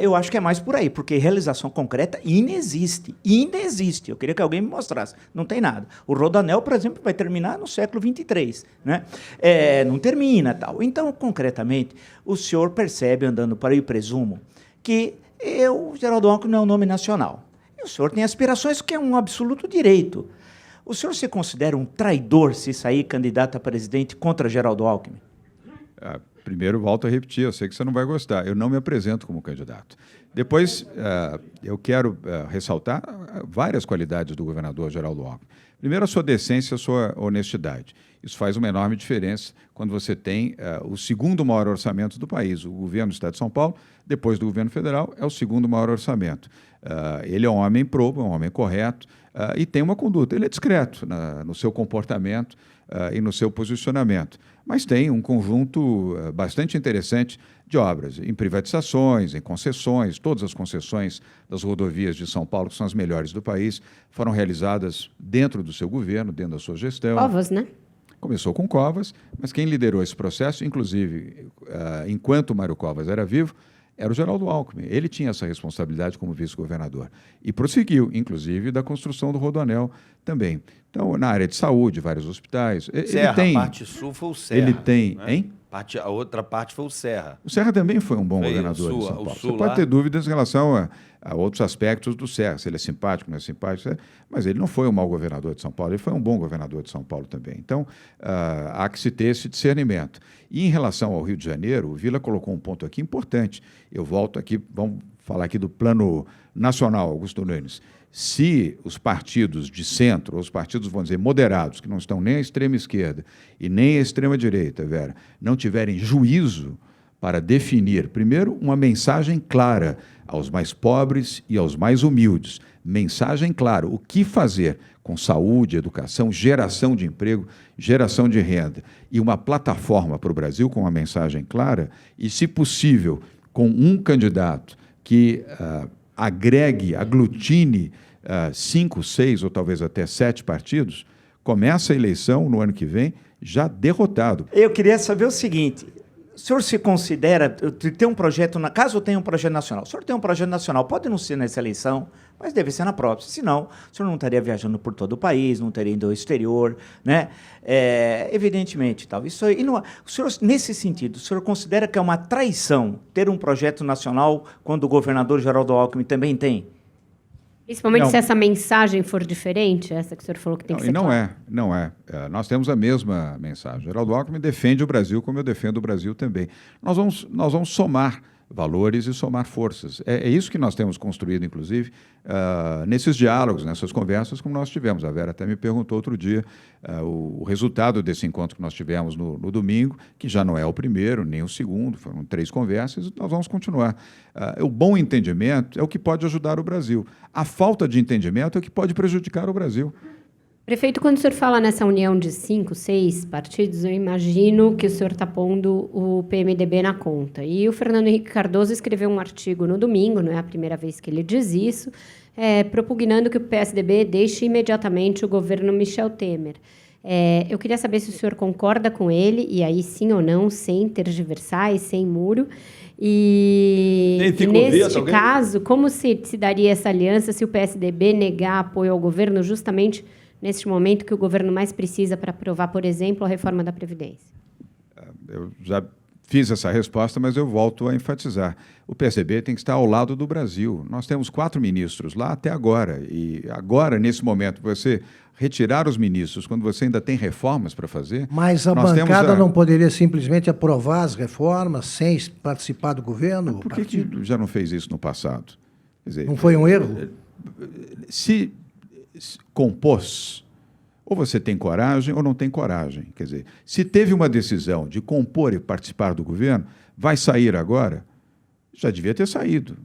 Eu acho que é mais por aí, porque realização concreta inexiste. Inexiste. Eu queria que alguém me mostrasse. Não tem nada. O Rodoanel, por exemplo, vai terminar no século XXIII, né? Não termina, tal. Então, concretamente, o senhor percebe, andando para aí, presumo, que o Geraldo Alckmin não é um nome nacional. E o senhor tem aspirações, que é um absoluto direito. O senhor se considera um traidor se sair candidato a presidente contra Geraldo Alckmin? Primeiro, volto a repetir, eu sei que você não vai gostar, eu não me apresento como candidato. Depois, eu quero ressaltar várias qualidades do governador Geraldo Alckmin. Primeiro, a sua decência, a sua honestidade. Isso faz uma enorme diferença quando você tem o segundo maior orçamento do país. O governo do Estado de São Paulo, depois do governo federal, é o segundo maior orçamento. Ele é um homem probo, é um homem correto e tem uma conduta. Ele é discreto no seu comportamento e no seu posicionamento, mas tem um conjunto bastante interessante de obras, em privatizações, em concessões. Todas as concessões das rodovias de São Paulo, que são as melhores do país, foram realizadas dentro do seu governo, dentro da sua gestão. Covas, né? Começou com Covas, mas quem liderou esse processo, inclusive, enquanto o Mário Covas era vivo, era o Geraldo Alckmin. Ele tinha essa responsabilidade como vice-governador. E prosseguiu, inclusive, da construção do Rodoanel também. Então, na área de saúde, vários hospitais. Serra, ele tem, a parte sul foi o Serra. Ele tem, né? hein? A outra parte foi o Serra. O Serra também foi um bom Foi governador o de Sul, São o Paulo. Sul Você pode lá. ter dúvidas em relação a outros aspectos do Serra, se ele é simpático, não é simpático, mas ele não foi um mau governador de São Paulo, ele foi um bom governador de São Paulo também. Então, há que se ter esse discernimento. E em relação ao Rio de Janeiro, o Vila colocou um ponto aqui importante. Eu volto aqui, vamos falar aqui do plano nacional, Augusto Nunes. Se os partidos de centro, ou os partidos, vamos dizer, moderados, que não estão nem à extrema esquerda e nem à extrema direita, Vera, não tiverem juízo para definir, primeiro, uma mensagem clara aos mais pobres e aos mais humildes. Mensagem clara, o que fazer com saúde, educação, geração de emprego, geração de renda, e uma plataforma para o Brasil com uma mensagem clara, e, se possível, com um candidato que agregue, aglutine 5, 6 ou talvez até 7 partidos, começa a eleição no ano que vem já derrotado. Eu queria saber o seguinte: o senhor se considera ter um projeto, caso tenha um projeto nacional, o senhor tem um projeto nacional, pode não ser nessa eleição, mas deve ser na próxima, senão o senhor não estaria viajando por todo o país, não teria ido ao exterior, né? Evidentemente, tal. Isso aí, o senhor, nesse sentido, o senhor considera que é uma traição ter um projeto nacional quando o governador Geraldo Alckmin também tem? Principalmente Não. se essa mensagem for diferente, essa que o senhor falou que tem que ser Não clara. não é. Nós temos a mesma mensagem. Geraldo Alckmin defende o Brasil como eu defendo o Brasil também. Nós vamos somar valores e somar forças. É isso que nós temos construído, inclusive, nesses diálogos, nessas conversas, como nós tivemos. A Vera até me perguntou outro dia o resultado desse encontro que nós tivemos no domingo, que já não é o primeiro, nem o segundo, foram 3 conversas, e nós vamos continuar. O bom entendimento é o que pode ajudar o Brasil. A falta de entendimento é o que pode prejudicar o Brasil. Prefeito, quando o senhor fala nessa união de 5, 6 partidos, eu imagino que o senhor está pondo o PMDB na conta. E o Fernando Henrique Cardoso escreveu um artigo no domingo, não é a primeira vez que ele diz isso, propugnando que o PSDB deixe imediatamente o governo Michel Temer. Eu queria saber se o senhor concorda com ele, e aí sim ou não, sem tergiversar e sem muro. E neste caso, como se daria essa aliança se o PSDB negar apoio ao governo justamente neste momento que o governo mais precisa para aprovar, por exemplo, a reforma da Previdência? Eu já fiz essa resposta, mas eu volto a enfatizar. O PSDB tem que estar ao lado do Brasil. Nós temos 4 ministros lá até agora. E agora, nesse momento, você retirar os ministros quando você ainda tem reformas para fazer... Mas a bancada não poderia simplesmente aprovar as reformas sem participar do governo? Por que já não fez isso no passado? Quer dizer, não foi um erro? Se compôs, ou você tem coragem ou não tem coragem. Quer dizer, se teve uma decisão de compor e participar do governo, vai sair agora? Já devia ter saído.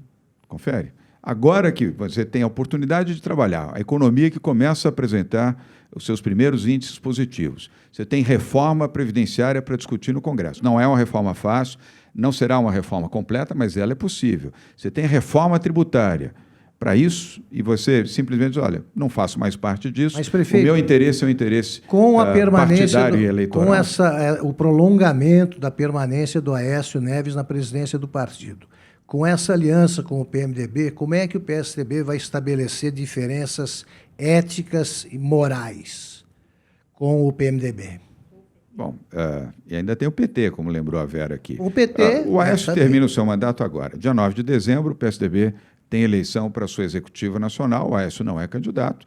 Confere. Agora que você tem a oportunidade de trabalhar, a economia que começa a apresentar os seus primeiros índices positivos, você tem reforma previdenciária para discutir no Congresso. Não é uma reforma fácil, não será uma reforma completa, mas ela é possível. Você tem reforma tributária para isso, e você simplesmente diz, olha, não faço mais parte disso, mas, prefeito, o meu interesse é um interesse com a permanência partidário e eleitoral. Com o prolongamento da permanência do Aécio Neves na presidência do partido, com essa aliança com o PMDB, como é que o PSDB vai estabelecer diferenças éticas e morais com o PMDB? Bom, e ainda tem o PT, como lembrou a Vera aqui. O PT... o Aécio termina o seu mandato agora. Dia 9 de dezembro, o PSDB tem eleição para a sua executiva nacional, o Aécio não é candidato,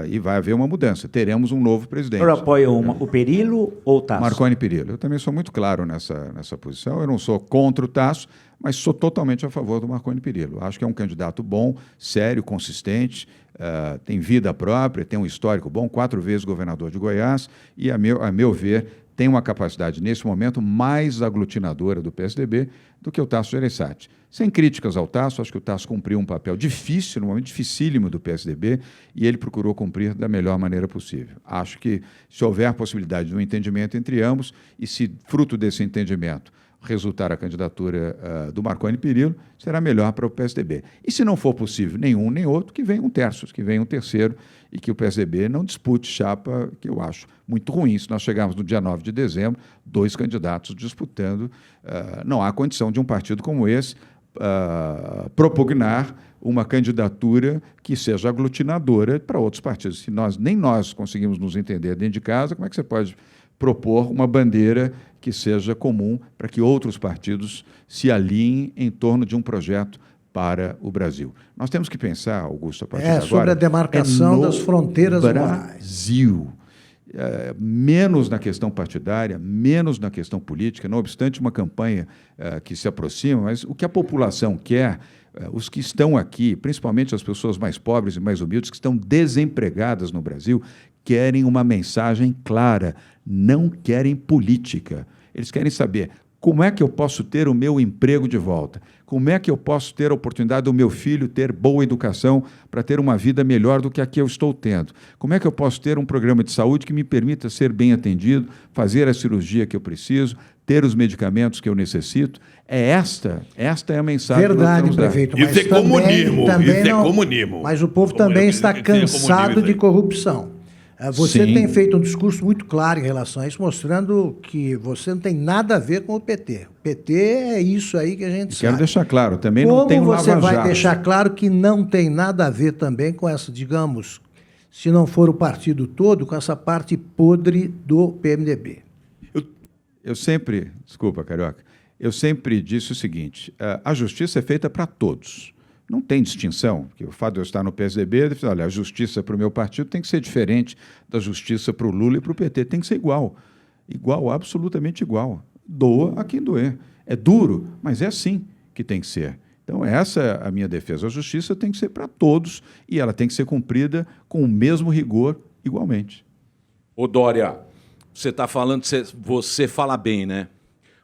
e vai haver uma mudança. Teremos um novo O presidente. senhor apoia o Perillo ou o Tasso? Marconi Perillo. Eu também sou muito claro nessa posição. Eu não sou contra o Tasso, mas sou totalmente a favor do Marconi Perillo. Acho que é um candidato bom, sério, consistente, tem vida própria, tem um histórico bom, 4 vezes governador de Goiás e, a meu ver, tem uma capacidade, nesse momento, mais aglutinadora do PSDB do que o Tasso Gereissati. Sem críticas ao Tasso, acho que o Tasso cumpriu um papel difícil, um momento dificílimo do PSDB, e ele procurou cumprir da melhor maneira possível. Acho que, se houver possibilidade de um entendimento entre ambos, e se fruto desse entendimento resultar a candidatura do Marconi Perillo, será melhor para o PSDB. E se não for possível nenhum nem outro, que venha um terço, que venha um terceiro, e que o PSDB não dispute chapa, que eu acho muito ruim. Se nós chegarmos no dia 9 de dezembro, 2 candidatos disputando, não há condição de um partido como esse propugnar uma candidatura que seja aglutinadora para outros partidos. Se nem nós conseguimos nos entender dentro de casa, como é que você pode propor uma bandeira que seja comum para que outros partidos se alinhem em torno de um projeto para o Brasil? Nós temos que pensar, Augusto, a partir de agora... sobre a demarcação das fronteiras morais. Brasil. Menos na questão partidária, menos na questão política, não obstante uma campanha que se aproxima, mas o que a população quer, os que estão aqui, principalmente as pessoas mais pobres e mais humildes, que estão desempregadas no Brasil, querem uma mensagem clara, não querem política. Eles querem saber como é que eu posso ter o meu emprego de volta, como é que eu posso ter a oportunidade do meu filho ter boa educação para ter uma vida melhor do que a que eu estou tendo, como é que eu posso ter um programa de saúde que me permita ser bem atendido, fazer a cirurgia que eu preciso, ter os medicamentos que eu necessito. Esta é a mensagem. Verdade, prefeito. Isso é comunismo. Isso é comunismo. Mas o povo também está cansado de corrupção. Você Sim. tem feito um discurso muito claro em relação a isso, mostrando que você não tem nada a ver com o PT. O PT é isso aí que a gente sabe. Quero deixar claro, também Como não tem um você vai lava-jato. deixar claro que não tem nada a ver também com essa, digamos, se não for o partido todo, com essa parte podre do PMDB? Eu sempre, desculpa, Carioca, eu sempre disse o seguinte, a justiça é feita para todos. Não tem distinção, porque o fato de eu estar no PSDB, olha, a justiça para o meu partido tem que ser diferente da justiça para o Lula e para o PT, tem que ser igual. Igual, absolutamente igual. Doa a quem doer. É duro, mas é assim que tem que ser. Então, essa é a minha defesa. A justiça tem que ser para todos e ela tem que ser cumprida com o mesmo rigor, igualmente. Ô, Dória, você está falando, você fala bem, né?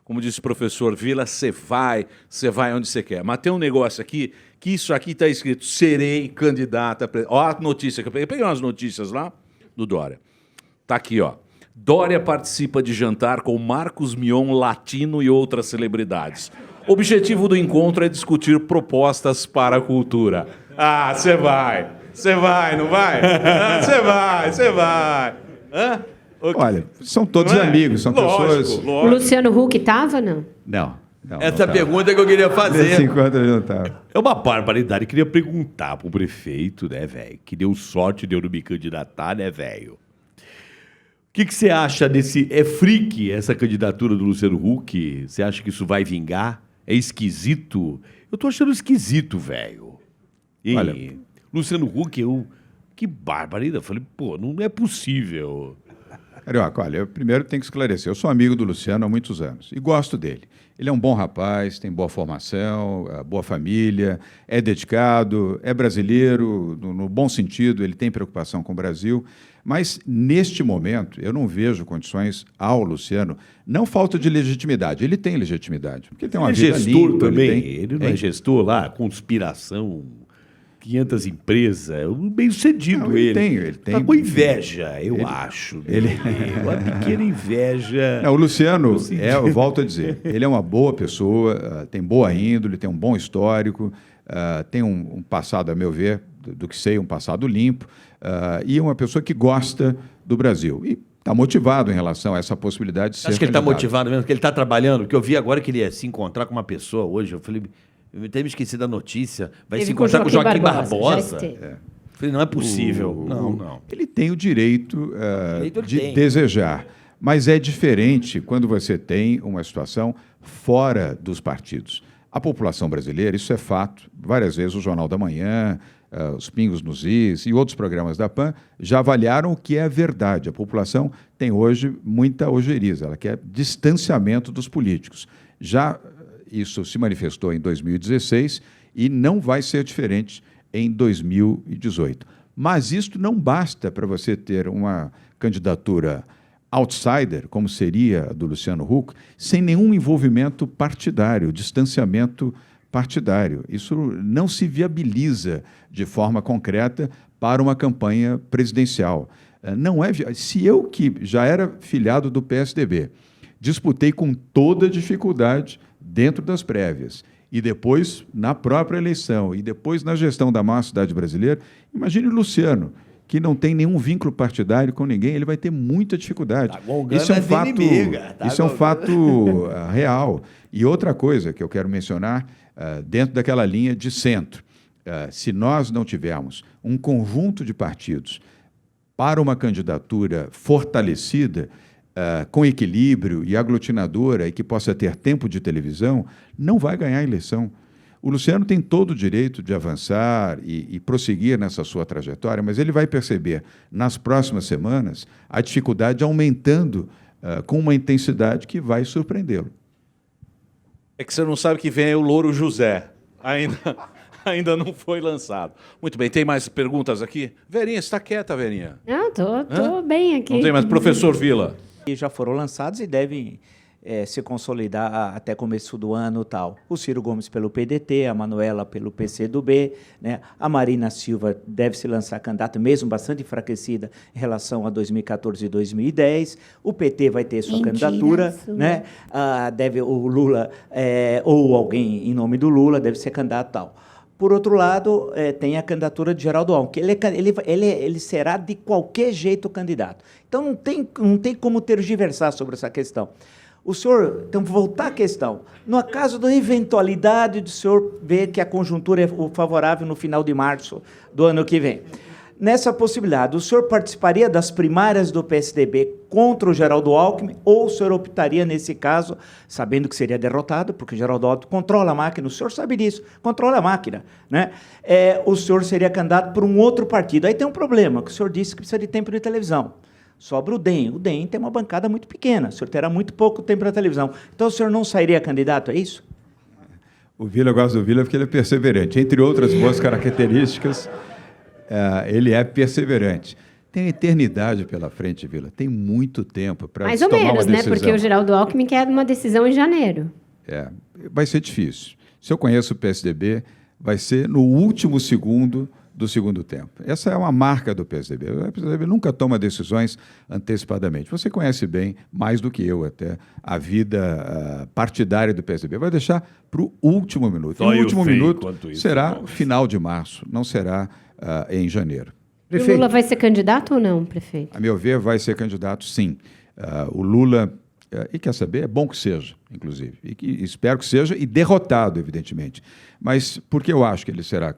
Como disse o professor Vila, você vai onde você quer. Mas tem um negócio aqui, que isso aqui está escrito, serei candidata... Olha a notícia que eu peguei. Peguei umas notícias lá do Dória. Está aqui, ó. Dória participa de jantar com Marcos Mion, Latino e outras celebridades. O objetivo do encontro é discutir propostas para a cultura. Ah, você vai, não vai? Você vai. Hã? Olha, são todos amigos, são pessoas... O Luciano Huck estava, não? Não. Essa pergunta que eu queria fazer. Nesse encontro ele não estava. É uma barbaridade. Eu queria perguntar pro prefeito, né, velho? Que deu sorte de eu não me candidatar, né, velho? O que você acha desse... É freak essa candidatura do Luciano Huck? Você acha que isso vai vingar? É esquisito? Eu tô achando esquisito, velho. Olha... Luciano Huck, que barbaridade. Eu falei, pô, não é possível. Carioca, olha, eu primeiro tenho que esclarecer. Eu sou amigo do Luciano há muitos anos e gosto dele. Ele é um bom rapaz, tem boa formação, boa família, é dedicado, é brasileiro, no bom sentido, ele tem preocupação com o Brasil. Mas, neste momento, eu não vejo condições ao Luciano, não falta de legitimidade, ele tem legitimidade. Porque tem uma Ele é vida gestor limpa, também. Ele não é gestor lá, conspiração... 500 empresas, bem sucedido. Não, ele tem. Tá com inveja, eu acho. Uma pequena inveja. O Luciano, eu volto a dizer, ele é uma boa pessoa, tem boa índole, tem um bom histórico, tem um passado, a meu ver, do que sei, um passado limpo, e é uma pessoa que gosta do Brasil. E está motivado em relação a essa possibilidade de ser Acho que ele está candidato. motivado mesmo, que ele está trabalhando, porque eu vi agora que ele ia se encontrar com uma pessoa hoje, eu falei... Eu até me esqueci da notícia. Vai se encontrar com o Joaquim Barbosa. Falei, não é possível. Não. Ele tem o direito de desejar. Mas é diferente quando você tem uma situação fora dos partidos. A população brasileira, isso é fato, várias vezes o Jornal da Manhã, os Pingos nos Is e outros programas da PAN já avaliaram o que é verdade. A população tem hoje muita ojeriza, ela quer distanciamento dos políticos. Já isso se manifestou em 2016 e não vai ser diferente em 2018. Mas isto não basta para você ter uma candidatura outsider, como seria a do Luciano Huck, sem nenhum envolvimento partidário, distanciamento partidário. Isso não se viabiliza de forma concreta para uma campanha presidencial. Não é, se eu, que já era filiado do PSDB, disputei com toda dificuldade dentro das prévias, e depois na própria eleição, e depois na gestão da maior cidade brasileira, imagine o Luciano, que não tem nenhum vínculo partidário com ninguém, ele vai ter muita dificuldade. Isso é um fato, isso é um fato real. E outra coisa que eu quero mencionar, dentro daquela linha de centro, se nós não tivermos um conjunto de partidos para uma candidatura fortalecida, com equilíbrio e aglutinadora e que possa ter tempo de televisão, não vai ganhar a eleição. O Luciano tem todo o direito de avançar e prosseguir nessa sua trajetória, mas ele vai perceber, nas próximas semanas, a dificuldade aumentando com uma intensidade que vai surpreendê-lo. É que você não sabe que vem aí o Louro José. Ainda não foi lançado. Muito bem, tem mais perguntas aqui? Verinha, você está quieta, Verinha? Não, tô bem aqui. Não tem mais. Professor Vila. E já foram lançados e devem se consolidar até começo do ano e tal. O Ciro Gomes pelo PDT, a Manuela pelo PCdoB, né? A Marina Silva deve se lançar candidata, mesmo bastante enfraquecida em relação a 2014 e 2010. O PT vai ter sua candidatura, né? O Lula, ou alguém em nome do Lula, deve ser candidato tal. Por outro lado, tem a candidatura de Geraldo Alckmin, que ele será de qualquer jeito candidato. Então, não tem como tergiversar sobre essa questão. O senhor, então, voltar à questão. No caso da eventualidade do senhor ver que a conjuntura é favorável no final de março do ano que vem, nessa possibilidade, o senhor participaria das primárias do PSDB contra o Geraldo Alckmin ou o senhor optaria, nesse caso, sabendo que seria derrotado, porque o Geraldo Alckmin controla a máquina, o senhor sabe disso, controla a máquina, né? O senhor seria candidato por um outro partido. Aí tem um problema, que o senhor disse que precisa de tempo de televisão. Sobra o DEM. O DEM tem uma bancada muito pequena, o senhor terá muito pouco tempo na televisão. Então, o senhor não sairia candidato, é isso? O Vila, eu gosto do Vila porque ele é perseverante. Entre outras boas características, ele é perseverante. Tem eternidade pela frente, Vila. Tem muito tempo para tomar uma decisão. Mais ou menos, né? Porque o Geraldo Alckmin quer uma decisão em janeiro. Vai ser difícil. Se eu conheço o PSDB, vai ser no último segundo do segundo tempo. Essa é uma marca do PSDB. O PSDB nunca toma decisões antecipadamente. Você conhece bem, mais do que eu até, a vida partidária do PSDB. Vai deixar para o último minuto. E o último minuto será final de março, não será em janeiro. Prefeito. O Lula vai ser candidato ou não, prefeito? A meu ver, vai ser candidato, sim. O Lula, e quer saber, é bom que seja, inclusive, e que espero que seja, e derrotado, evidentemente. Mas por que eu acho que ele será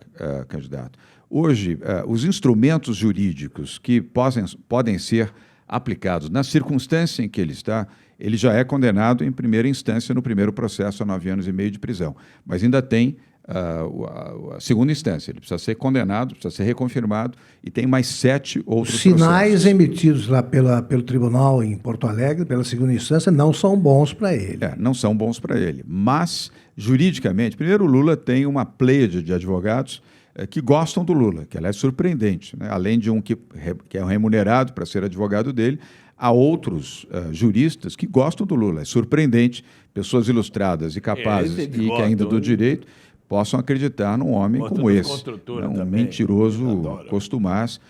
candidato? Hoje, os instrumentos jurídicos que podem ser aplicados na circunstância em que ele está, ele já é condenado em primeira instância no primeiro processo a 9 anos e meio de prisão, mas ainda tem a segunda instância. Ele precisa ser condenado, precisa ser reconfirmado e tem mais 7 outros sinais processos. Emitidos lá pelo tribunal em Porto Alegre, pela segunda instância, não são bons para ele. Não são bons para ele. Mas, juridicamente, primeiro, o Lula tem uma pleiade de advogados que gostam do Lula, que ela é surpreendente, né? Além de um que é remunerado para ser advogado dele, há outros juristas que gostam do Lula. É surpreendente, pessoas ilustradas e capazes e que ainda do direito possam acreditar num homem como esse, um mentiroso costumaz,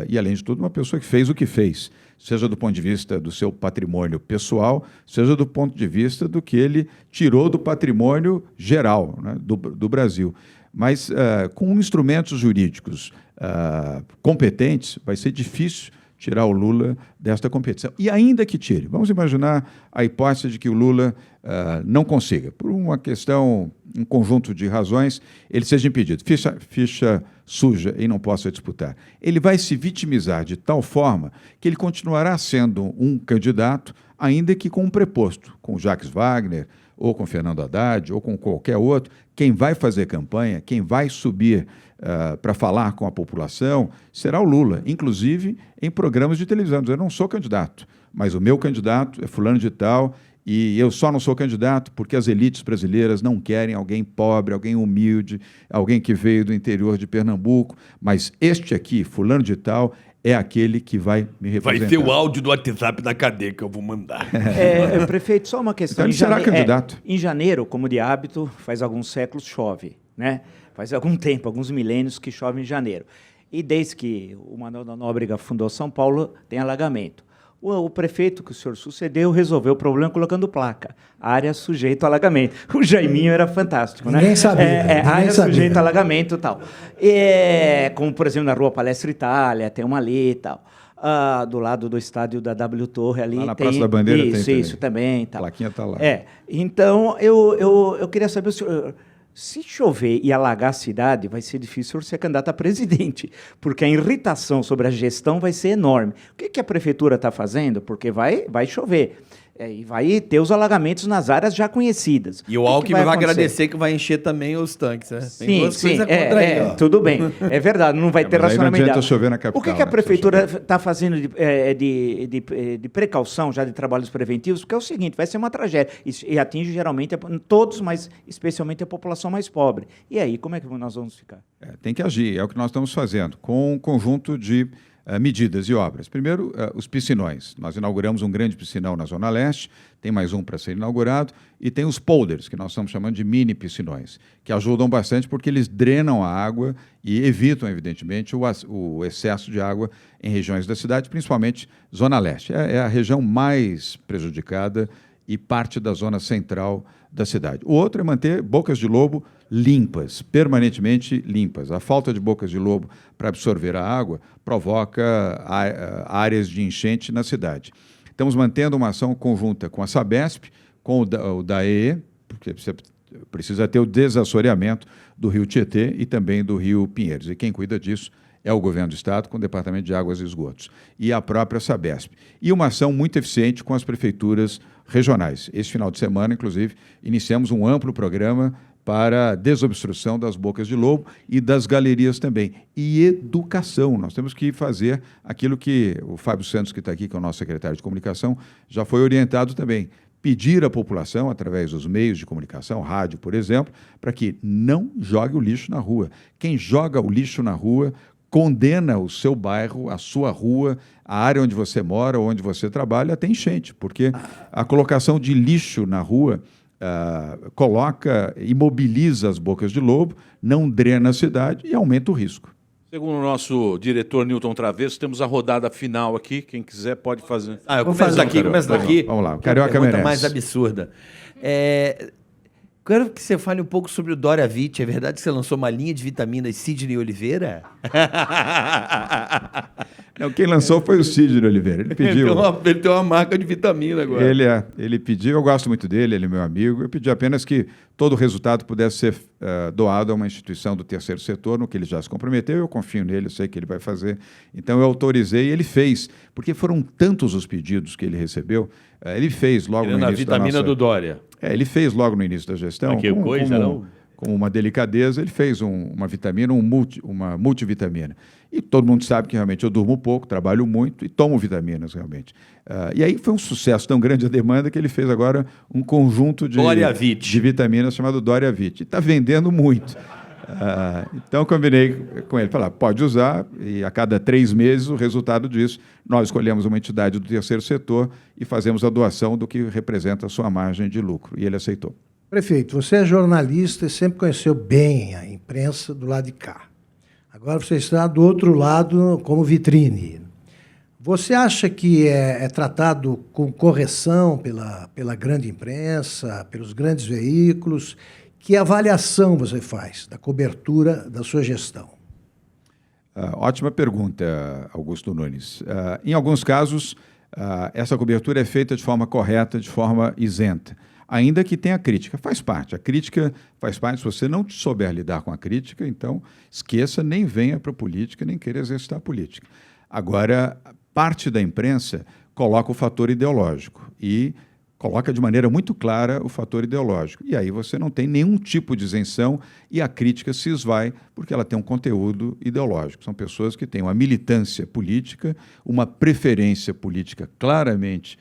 e, além de tudo, uma pessoa que fez o que fez, seja do ponto de vista do seu patrimônio pessoal, seja do ponto de vista do que ele tirou do patrimônio geral, né, do Brasil. Mas, com instrumentos jurídicos competentes, vai ser difícil tirar o Lula desta competição. E ainda que tire, vamos imaginar a hipótese de que o Lula não consiga, por uma questão um conjunto de razões, ele seja impedido. Ficha suja e não possa disputar. Ele vai se vitimizar de tal forma que ele continuará sendo um candidato, ainda que com um preposto, com Jacques Wagner, ou com Fernando Haddad, ou com qualquer outro. Quem vai fazer campanha, quem vai subir para falar com a população, será o Lula, inclusive em programas de televisão. Eu não sou candidato, mas o meu candidato é fulano de tal, e eu só não sou candidato porque as elites brasileiras não querem alguém pobre, alguém humilde, alguém que veio do interior de Pernambuco, mas este aqui, fulano de tal, é aquele que vai me representar. Vai ter o áudio do WhatsApp da cadeia que eu vou mandar. Prefeito, só uma questão. Então ele será candidato. Em janeiro, como de hábito, faz alguns séculos chove, né? Faz algum tempo, alguns milênios que chove em janeiro. E desde que o Manuel da Nóbrega fundou São Paulo, tem alagamento. O prefeito que o senhor sucedeu resolveu o problema colocando placa. Área sujeita ao alagamento. O Jaiminho era fantástico, né? Ninguém sabia. Área sujeita ao alagamento e tal. Como, por exemplo, na Rua Palestra Itália, tem uma ali e tal. Do lado do estádio da W Torre ali. Lá na Praça da Bandeira tem isso também. Tal. A plaquinha está lá. Então, eu queria saber, o senhor, se chover e alagar a cidade, vai ser difícil ser candidato a presidente, porque a irritação sobre a gestão vai ser enorme. O que a prefeitura está fazendo? Porque vai chover. E vai ter os alagamentos nas áreas já conhecidas. E o Alckmin vai agradecer que vai encher também os tanques, né? Tem duas coisas contra aí. Tudo bem, é verdade, não vai ter racionamento. Não adianta chover na capital. O que a prefeitura está fazendo de precaução, já de trabalhos preventivos? Porque é o seguinte, vai ser uma tragédia, e atinge geralmente todos, mas especialmente a população mais pobre. E aí, como é que nós vamos ficar? Tem que agir, é o que nós estamos fazendo, com um conjunto de medidas e obras. Primeiro, os piscinões. Nós inauguramos um grande piscinão na Zona Leste, tem mais um para ser inaugurado, e tem os polders, que nós estamos chamando de mini piscinões, que ajudam bastante porque eles drenam a água e evitam, evidentemente, o excesso de água em regiões da cidade, principalmente Zona Leste. É a região mais prejudicada e parte da zona central da cidade. O outro é manter bocas de lobo limpas, permanentemente limpas. A falta de bocas de lobo para absorver a água provoca áreas de enchente na cidade. Estamos mantendo uma ação conjunta com a Sabesp, com o DAEE, porque você precisa ter o desassoreamento do Rio Tietê e também do Rio Pinheiros. E quem cuida disso é o Governo do Estado, com o Departamento de Águas e Esgotos, e a própria Sabesp. E uma ação muito eficiente com as prefeituras regionais. Esse final de semana, inclusive, iniciamos um amplo programa para desobstrução das bocas de lobo e das galerias também. E educação. Nós temos que fazer aquilo que o Fábio Santos, que está aqui, que é o nosso secretário de comunicação, já foi orientado também. Pedir à população, através dos meios de comunicação, rádio, por exemplo, para que não jogue o lixo na rua. Quem joga o lixo na rua condena o seu bairro, a sua rua, a área onde você mora, onde você trabalha, até enchente, porque a colocação de lixo na rua imobiliza as bocas de lobo, não drena a cidade e aumenta o risco. Segundo o nosso diretor Newton Travesso, temos a rodada final aqui. Quem quiser pode fazer. Eu começo daqui. Vamos lá, o Carioca merece. Mais absurda. Quero que você fale um pouco sobre o Dória Vit. É verdade que você lançou uma linha de vitaminas Sidney Oliveira? Não, quem lançou foi o Sidney Oliveira. Ele pediu. Ele tem uma marca de vitamina agora. Ele pediu, eu gosto muito dele, ele é meu amigo. Eu pedi apenas que todo o resultado pudesse ser doado a uma instituição do terceiro setor, no que ele já se comprometeu. Eu confio nele, eu sei que ele vai fazer. Então eu autorizei e ele fez. Porque foram tantos os pedidos que ele recebeu. Ele fez logo no início a vitamina do Dória. Ele fez logo no início da gestão. Com uma delicadeza, ele fez uma vitamina, uma multivitamina. E todo mundo sabe que realmente eu durmo pouco, trabalho muito e tomo vitaminas realmente. E aí foi um sucesso tão grande a demanda que ele fez agora um conjunto de vitaminas chamado Dória Vit. E está vendendo muito. Então combinei com ele, falar, pode usar, e a cada 3 meses o resultado disso, nós escolhemos uma entidade do terceiro setor e fazemos a doação do que representa a sua margem de lucro. E ele aceitou. Prefeito, você é jornalista e sempre conheceu bem a imprensa do lado de cá. Agora você está do outro lado como vitrine. Você acha que é tratado com correção pela grande imprensa, pelos grandes veículos? Que avaliação você faz da cobertura da sua gestão? Ótima pergunta, Augusto Nunes. Em alguns casos, essa cobertura é feita de forma correta, de forma isenta. ainda que tenha crítica. Faz parte. A crítica faz parte. Se você não souber lidar com a crítica, então esqueça, nem venha para a política, nem queira exercitar a política. Agora, parte da imprensa coloca o fator ideológico e coloca de maneira muito clara o fator ideológico. E aí você não tem nenhum tipo de isenção e a crítica se esvai porque ela tem um conteúdo ideológico. São pessoas que têm uma militância política, uma preferência política claramente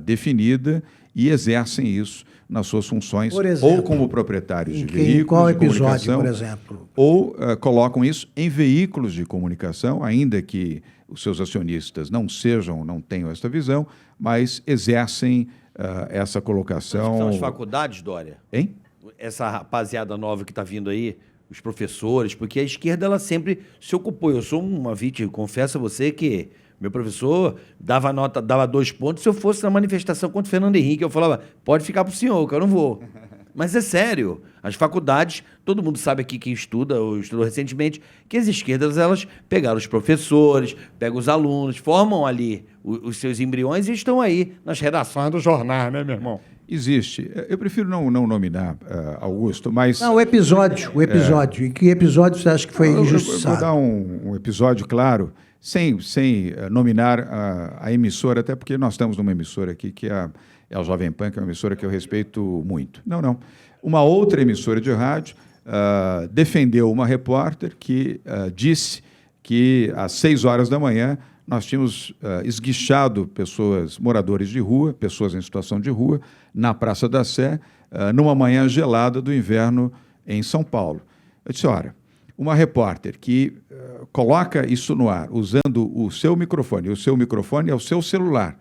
definida e exercem isso nas suas funções, Por exemplo, ou como proprietários de em veículos qual de episódio, comunicação, por exemplo? ou colocam isso em veículos de comunicação, ainda que os seus acionistas não tenham essa visão, mas exercem essa colocação. São as faculdades, Dória? Hein? Essa rapaziada nova que está vindo aí, os professores, porque a esquerda ela sempre se ocupou. Eu sou uma vítima, confesso a você que meu professor dava 2 pontos. Se eu fosse na manifestação contra o Fernando Henrique, eu falava, pode ficar pro senhor, que eu não vou. Mas é sério, as faculdades, todo mundo sabe aqui que estuda, ou estudou recentemente, que as esquerdas, elas pegaram os professores, pegam os alunos, formam ali os seus embriões e estão aí nas redações do jornal, né, meu irmão? Existe. Eu prefiro não nominar, Augusto, mas... Não, o episódio. Em que episódio você acha que foi eu injustiçado? vou dar um episódio claro, sem nominar a emissora, até porque nós estamos numa emissora aqui que é a Jovem Pan, que é uma emissora que eu respeito muito. Não. Uma outra emissora de rádio defendeu uma repórter que disse que às 6 horas da manhã nós tínhamos esguichado moradores de rua, pessoas em situação de rua, na Praça da Sé, numa manhã gelada do inverno em São Paulo. Eu disse, ora, uma repórter que coloca isso no ar usando o seu microfone, e o seu microfone é o seu celular.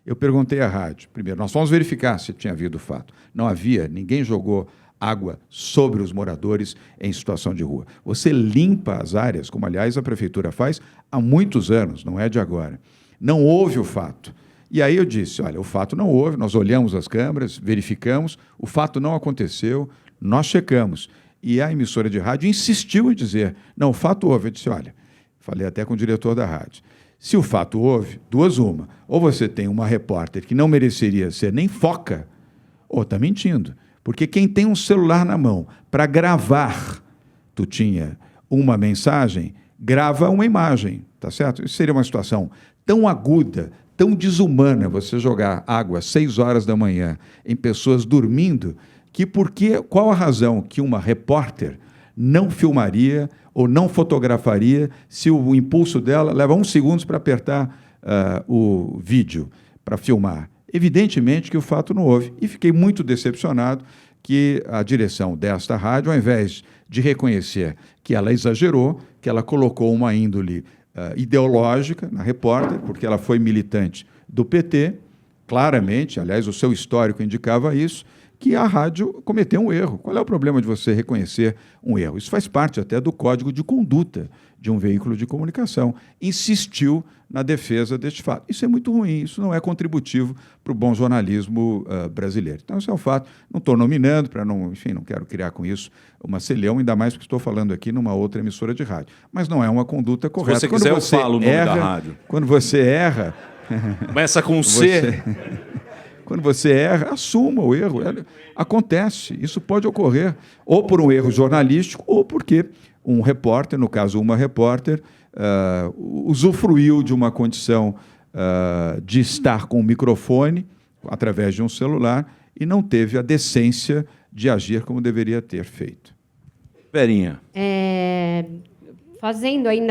Eu perguntei à rádio, primeiro, nós fomos verificar se tinha havido fato. Não havia, ninguém jogou água sobre os moradores em situação de rua. Você limpa as áreas, como, aliás, a prefeitura faz há muitos anos, não é de agora. Não houve o fato. E aí eu disse, olha, o fato não houve, nós olhamos as câmeras, verificamos, o fato não aconteceu, nós checamos. E a emissora de rádio insistiu em dizer, não, o fato houve. Eu disse, olha, falei até com o diretor da rádio, se o fato houve, ou você tem uma repórter que não mereceria ser nem foca, ou está mentindo. Porque quem tem um celular na mão para gravar, tu tinha uma mensagem, grava uma imagem, tá certo? Isso seria uma situação tão aguda, tão desumana, você jogar água às 6 horas da manhã em pessoas dormindo, qual a razão que uma repórter não filmaria ou não fotografaria se o impulso dela leva 1 segundo para apertar o vídeo, para filmar? Evidentemente que o fato não houve. E fiquei muito decepcionado que a direção desta rádio, ao invés de reconhecer que ela exagerou, que ela colocou uma índole ideológica na repórter, porque ela foi militante do PT, claramente, aliás, o seu histórico indicava isso, que a rádio cometeu um erro. Qual é o problema de você reconhecer um erro? Isso faz parte até do código de conduta de um veículo de comunicação. Insistiu na defesa deste fato. Isso é muito ruim, isso não é contributivo para o bom jornalismo brasileiro. Então, esse é o fato. Não estou nominando, não quero criar com isso uma celeuma, ainda mais porque estou falando aqui numa outra emissora de rádio. Mas não é uma conduta correta. Se você quiser, eu falo o nome da rádio. Quando você erra... Começa com C. Quando você erra, assuma o erro. Acontece, isso pode ocorrer, ou por um erro jornalístico, ou porque um repórter, no caso uma repórter, usufruiu de uma condição de estar com o microfone, através de um celular, e não teve a decência de agir como deveria ter feito. Verinha.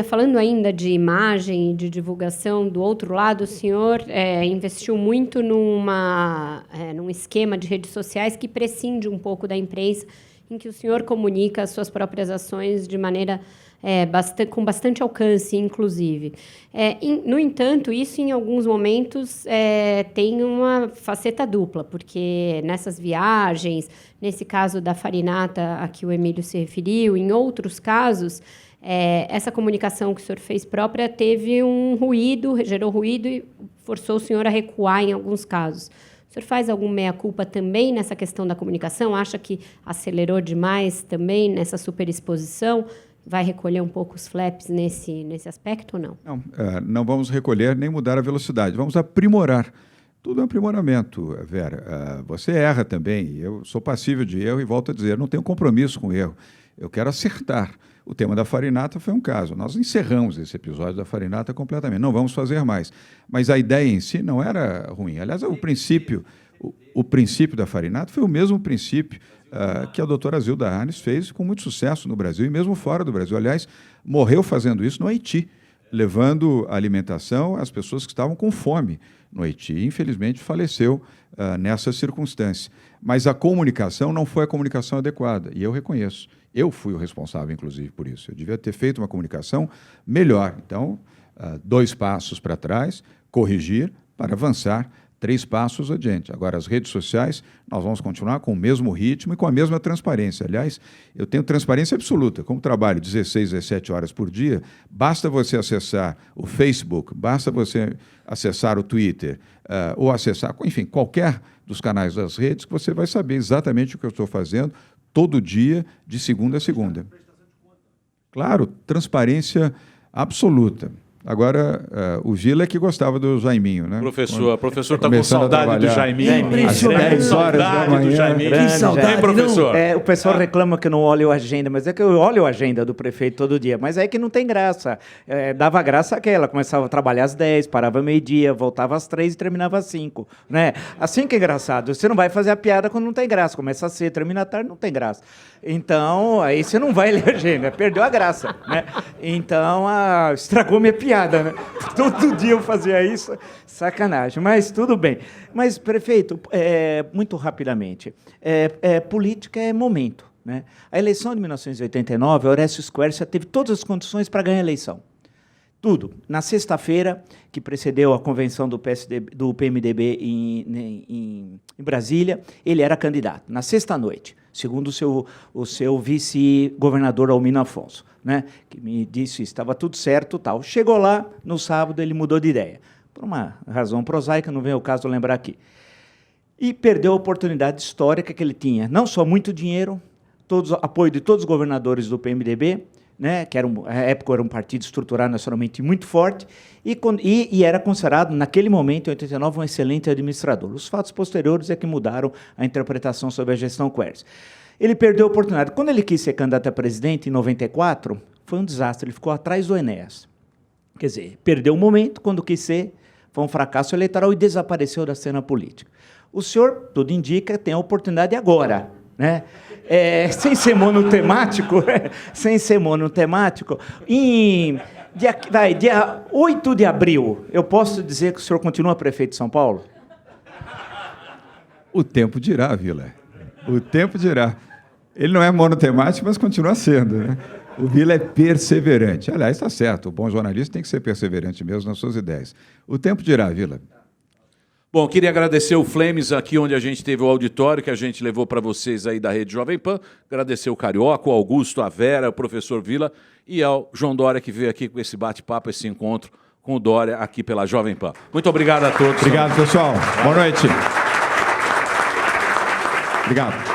Falando ainda de imagem e de divulgação, do outro lado, o senhor investiu muito num esquema de redes sociais que prescinde um pouco da imprensa, em que o senhor comunica as suas próprias ações de maneira com bastante alcance, inclusive. No entanto, isso, em alguns momentos, tem uma faceta dupla, porque nessas viagens, nesse caso da farinata a que o Emílio se referiu, em outros casos... essa comunicação que o senhor fez própria teve um ruído, gerou ruído e forçou o senhor a recuar em alguns casos. O senhor faz algum meia-culpa também nessa questão da comunicação? Acha que acelerou demais também nessa superexposição? Vai recolher um pouco os flaps nesse aspecto ou não? Não vamos recolher nem mudar a velocidade, vamos aprimorar Tudo é um aprimoramento, Vera. Você erra também. Eu sou passível de erro e volto a dizer, não tenho compromisso com erro. Eu quero acertar. O tema da farinata foi um caso. Nós encerramos esse episódio da farinata completamente. Não vamos fazer mais. Mas a ideia em si não era ruim. Aliás, o princípio da farinata foi o mesmo princípio que a doutora Zilda Arnes fez com muito sucesso no Brasil e mesmo fora do Brasil. Aliás, morreu fazendo isso no Haiti, levando alimentação às pessoas que estavam com fome no Haiti. Infelizmente, faleceu nessa circunstância. Mas a comunicação não foi a comunicação adequada, e eu reconheço. Eu fui o responsável, inclusive, por isso. Eu devia ter feito uma comunicação melhor. Então, 2 passos para trás, corrigir para avançar 3 passos adiante. Agora, as redes sociais, nós vamos continuar com o mesmo ritmo e com a mesma transparência. Aliás, eu tenho transparência absoluta. Como trabalho 16, 17 horas por dia, basta você acessar o Facebook, basta você acessar o Twitter, ou acessar, enfim, qualquer dos canais das redes, que você vai saber exatamente o que eu estou fazendo todo dia, de segunda a segunda. Claro, transparência absoluta. Agora, o Vila é que gostava do Jaiminho, né? Professor está com saudade do Jaiminho. Às 10 horas da manhã. do Jaiminho. Que saudade, Hein, professor? O pessoal reclama que eu não olho a agenda, mas é que eu olho a agenda do prefeito todo dia. Mas é que não tem graça. Dava graça aquela, começava a trabalhar às 10, parava meio-dia, voltava às 3 e terminava às 5. Né? Assim que é engraçado. Você não vai fazer a piada quando não tem graça. Começa a ser, termina à tarde, não tem graça. Então, aí você não vai ler a agenda. Perdeu a graça. Né? Então, estragou minha piada. Né? Todo dia eu fazia isso. Sacanagem. Mas tudo bem. Mas, prefeito, muito rapidamente, política é momento. Né? A eleição de 1989, a Horácio Squercia teve todas as condições para ganhar a eleição. Tudo. Na sexta-feira, que precedeu a convenção do PMDB em Brasília, ele era candidato. Na sexta-noite, segundo o seu vice-governador Almino Afonso, né, que me disse que estava tudo certo, tal. Chegou lá, no sábado, ele mudou de ideia. Por uma razão prosaica, não vem ao caso lembrar aqui. E perdeu a oportunidade histórica que ele tinha. Não só muito dinheiro, apoio de todos os governadores do PMDB, né, que na época era um partido estruturado nacionalmente muito forte, e era considerado, naquele momento, em 89, um excelente administrador. Os fatos posteriores é que mudaram a interpretação sobre a gestão Quercia. Ele perdeu a oportunidade. Quando ele quis ser candidato a presidente, em 94, foi um desastre, ele ficou atrás do Enéas. Quer dizer, perdeu o momento, quando quis ser, foi um fracasso eleitoral e desapareceu da cena política. O senhor, tudo indica, tem a oportunidade agora, né? Sem ser monotemático, dia 8 de abril, eu posso dizer que o senhor continua prefeito de São Paulo? O tempo dirá, Vila. O tempo dirá. Ele não é monotemático, mas continua sendo. Né? O Vila é perseverante. Aliás, está certo, o bom jornalista tem que ser perseverante mesmo nas suas ideias. O tempo dirá, Vila. Bom, queria agradecer o Flames aqui, onde a gente teve o auditório que a gente levou para vocês aí da Rede Jovem Pan. Agradecer o Carioca, o Augusto, a Vera, o professor Vila e ao João Dória, que veio aqui com esse bate-papo, esse encontro com o Dória aqui pela Jovem Pan. Muito obrigado a todos. Obrigado, pessoal. Boa noite. Obrigado.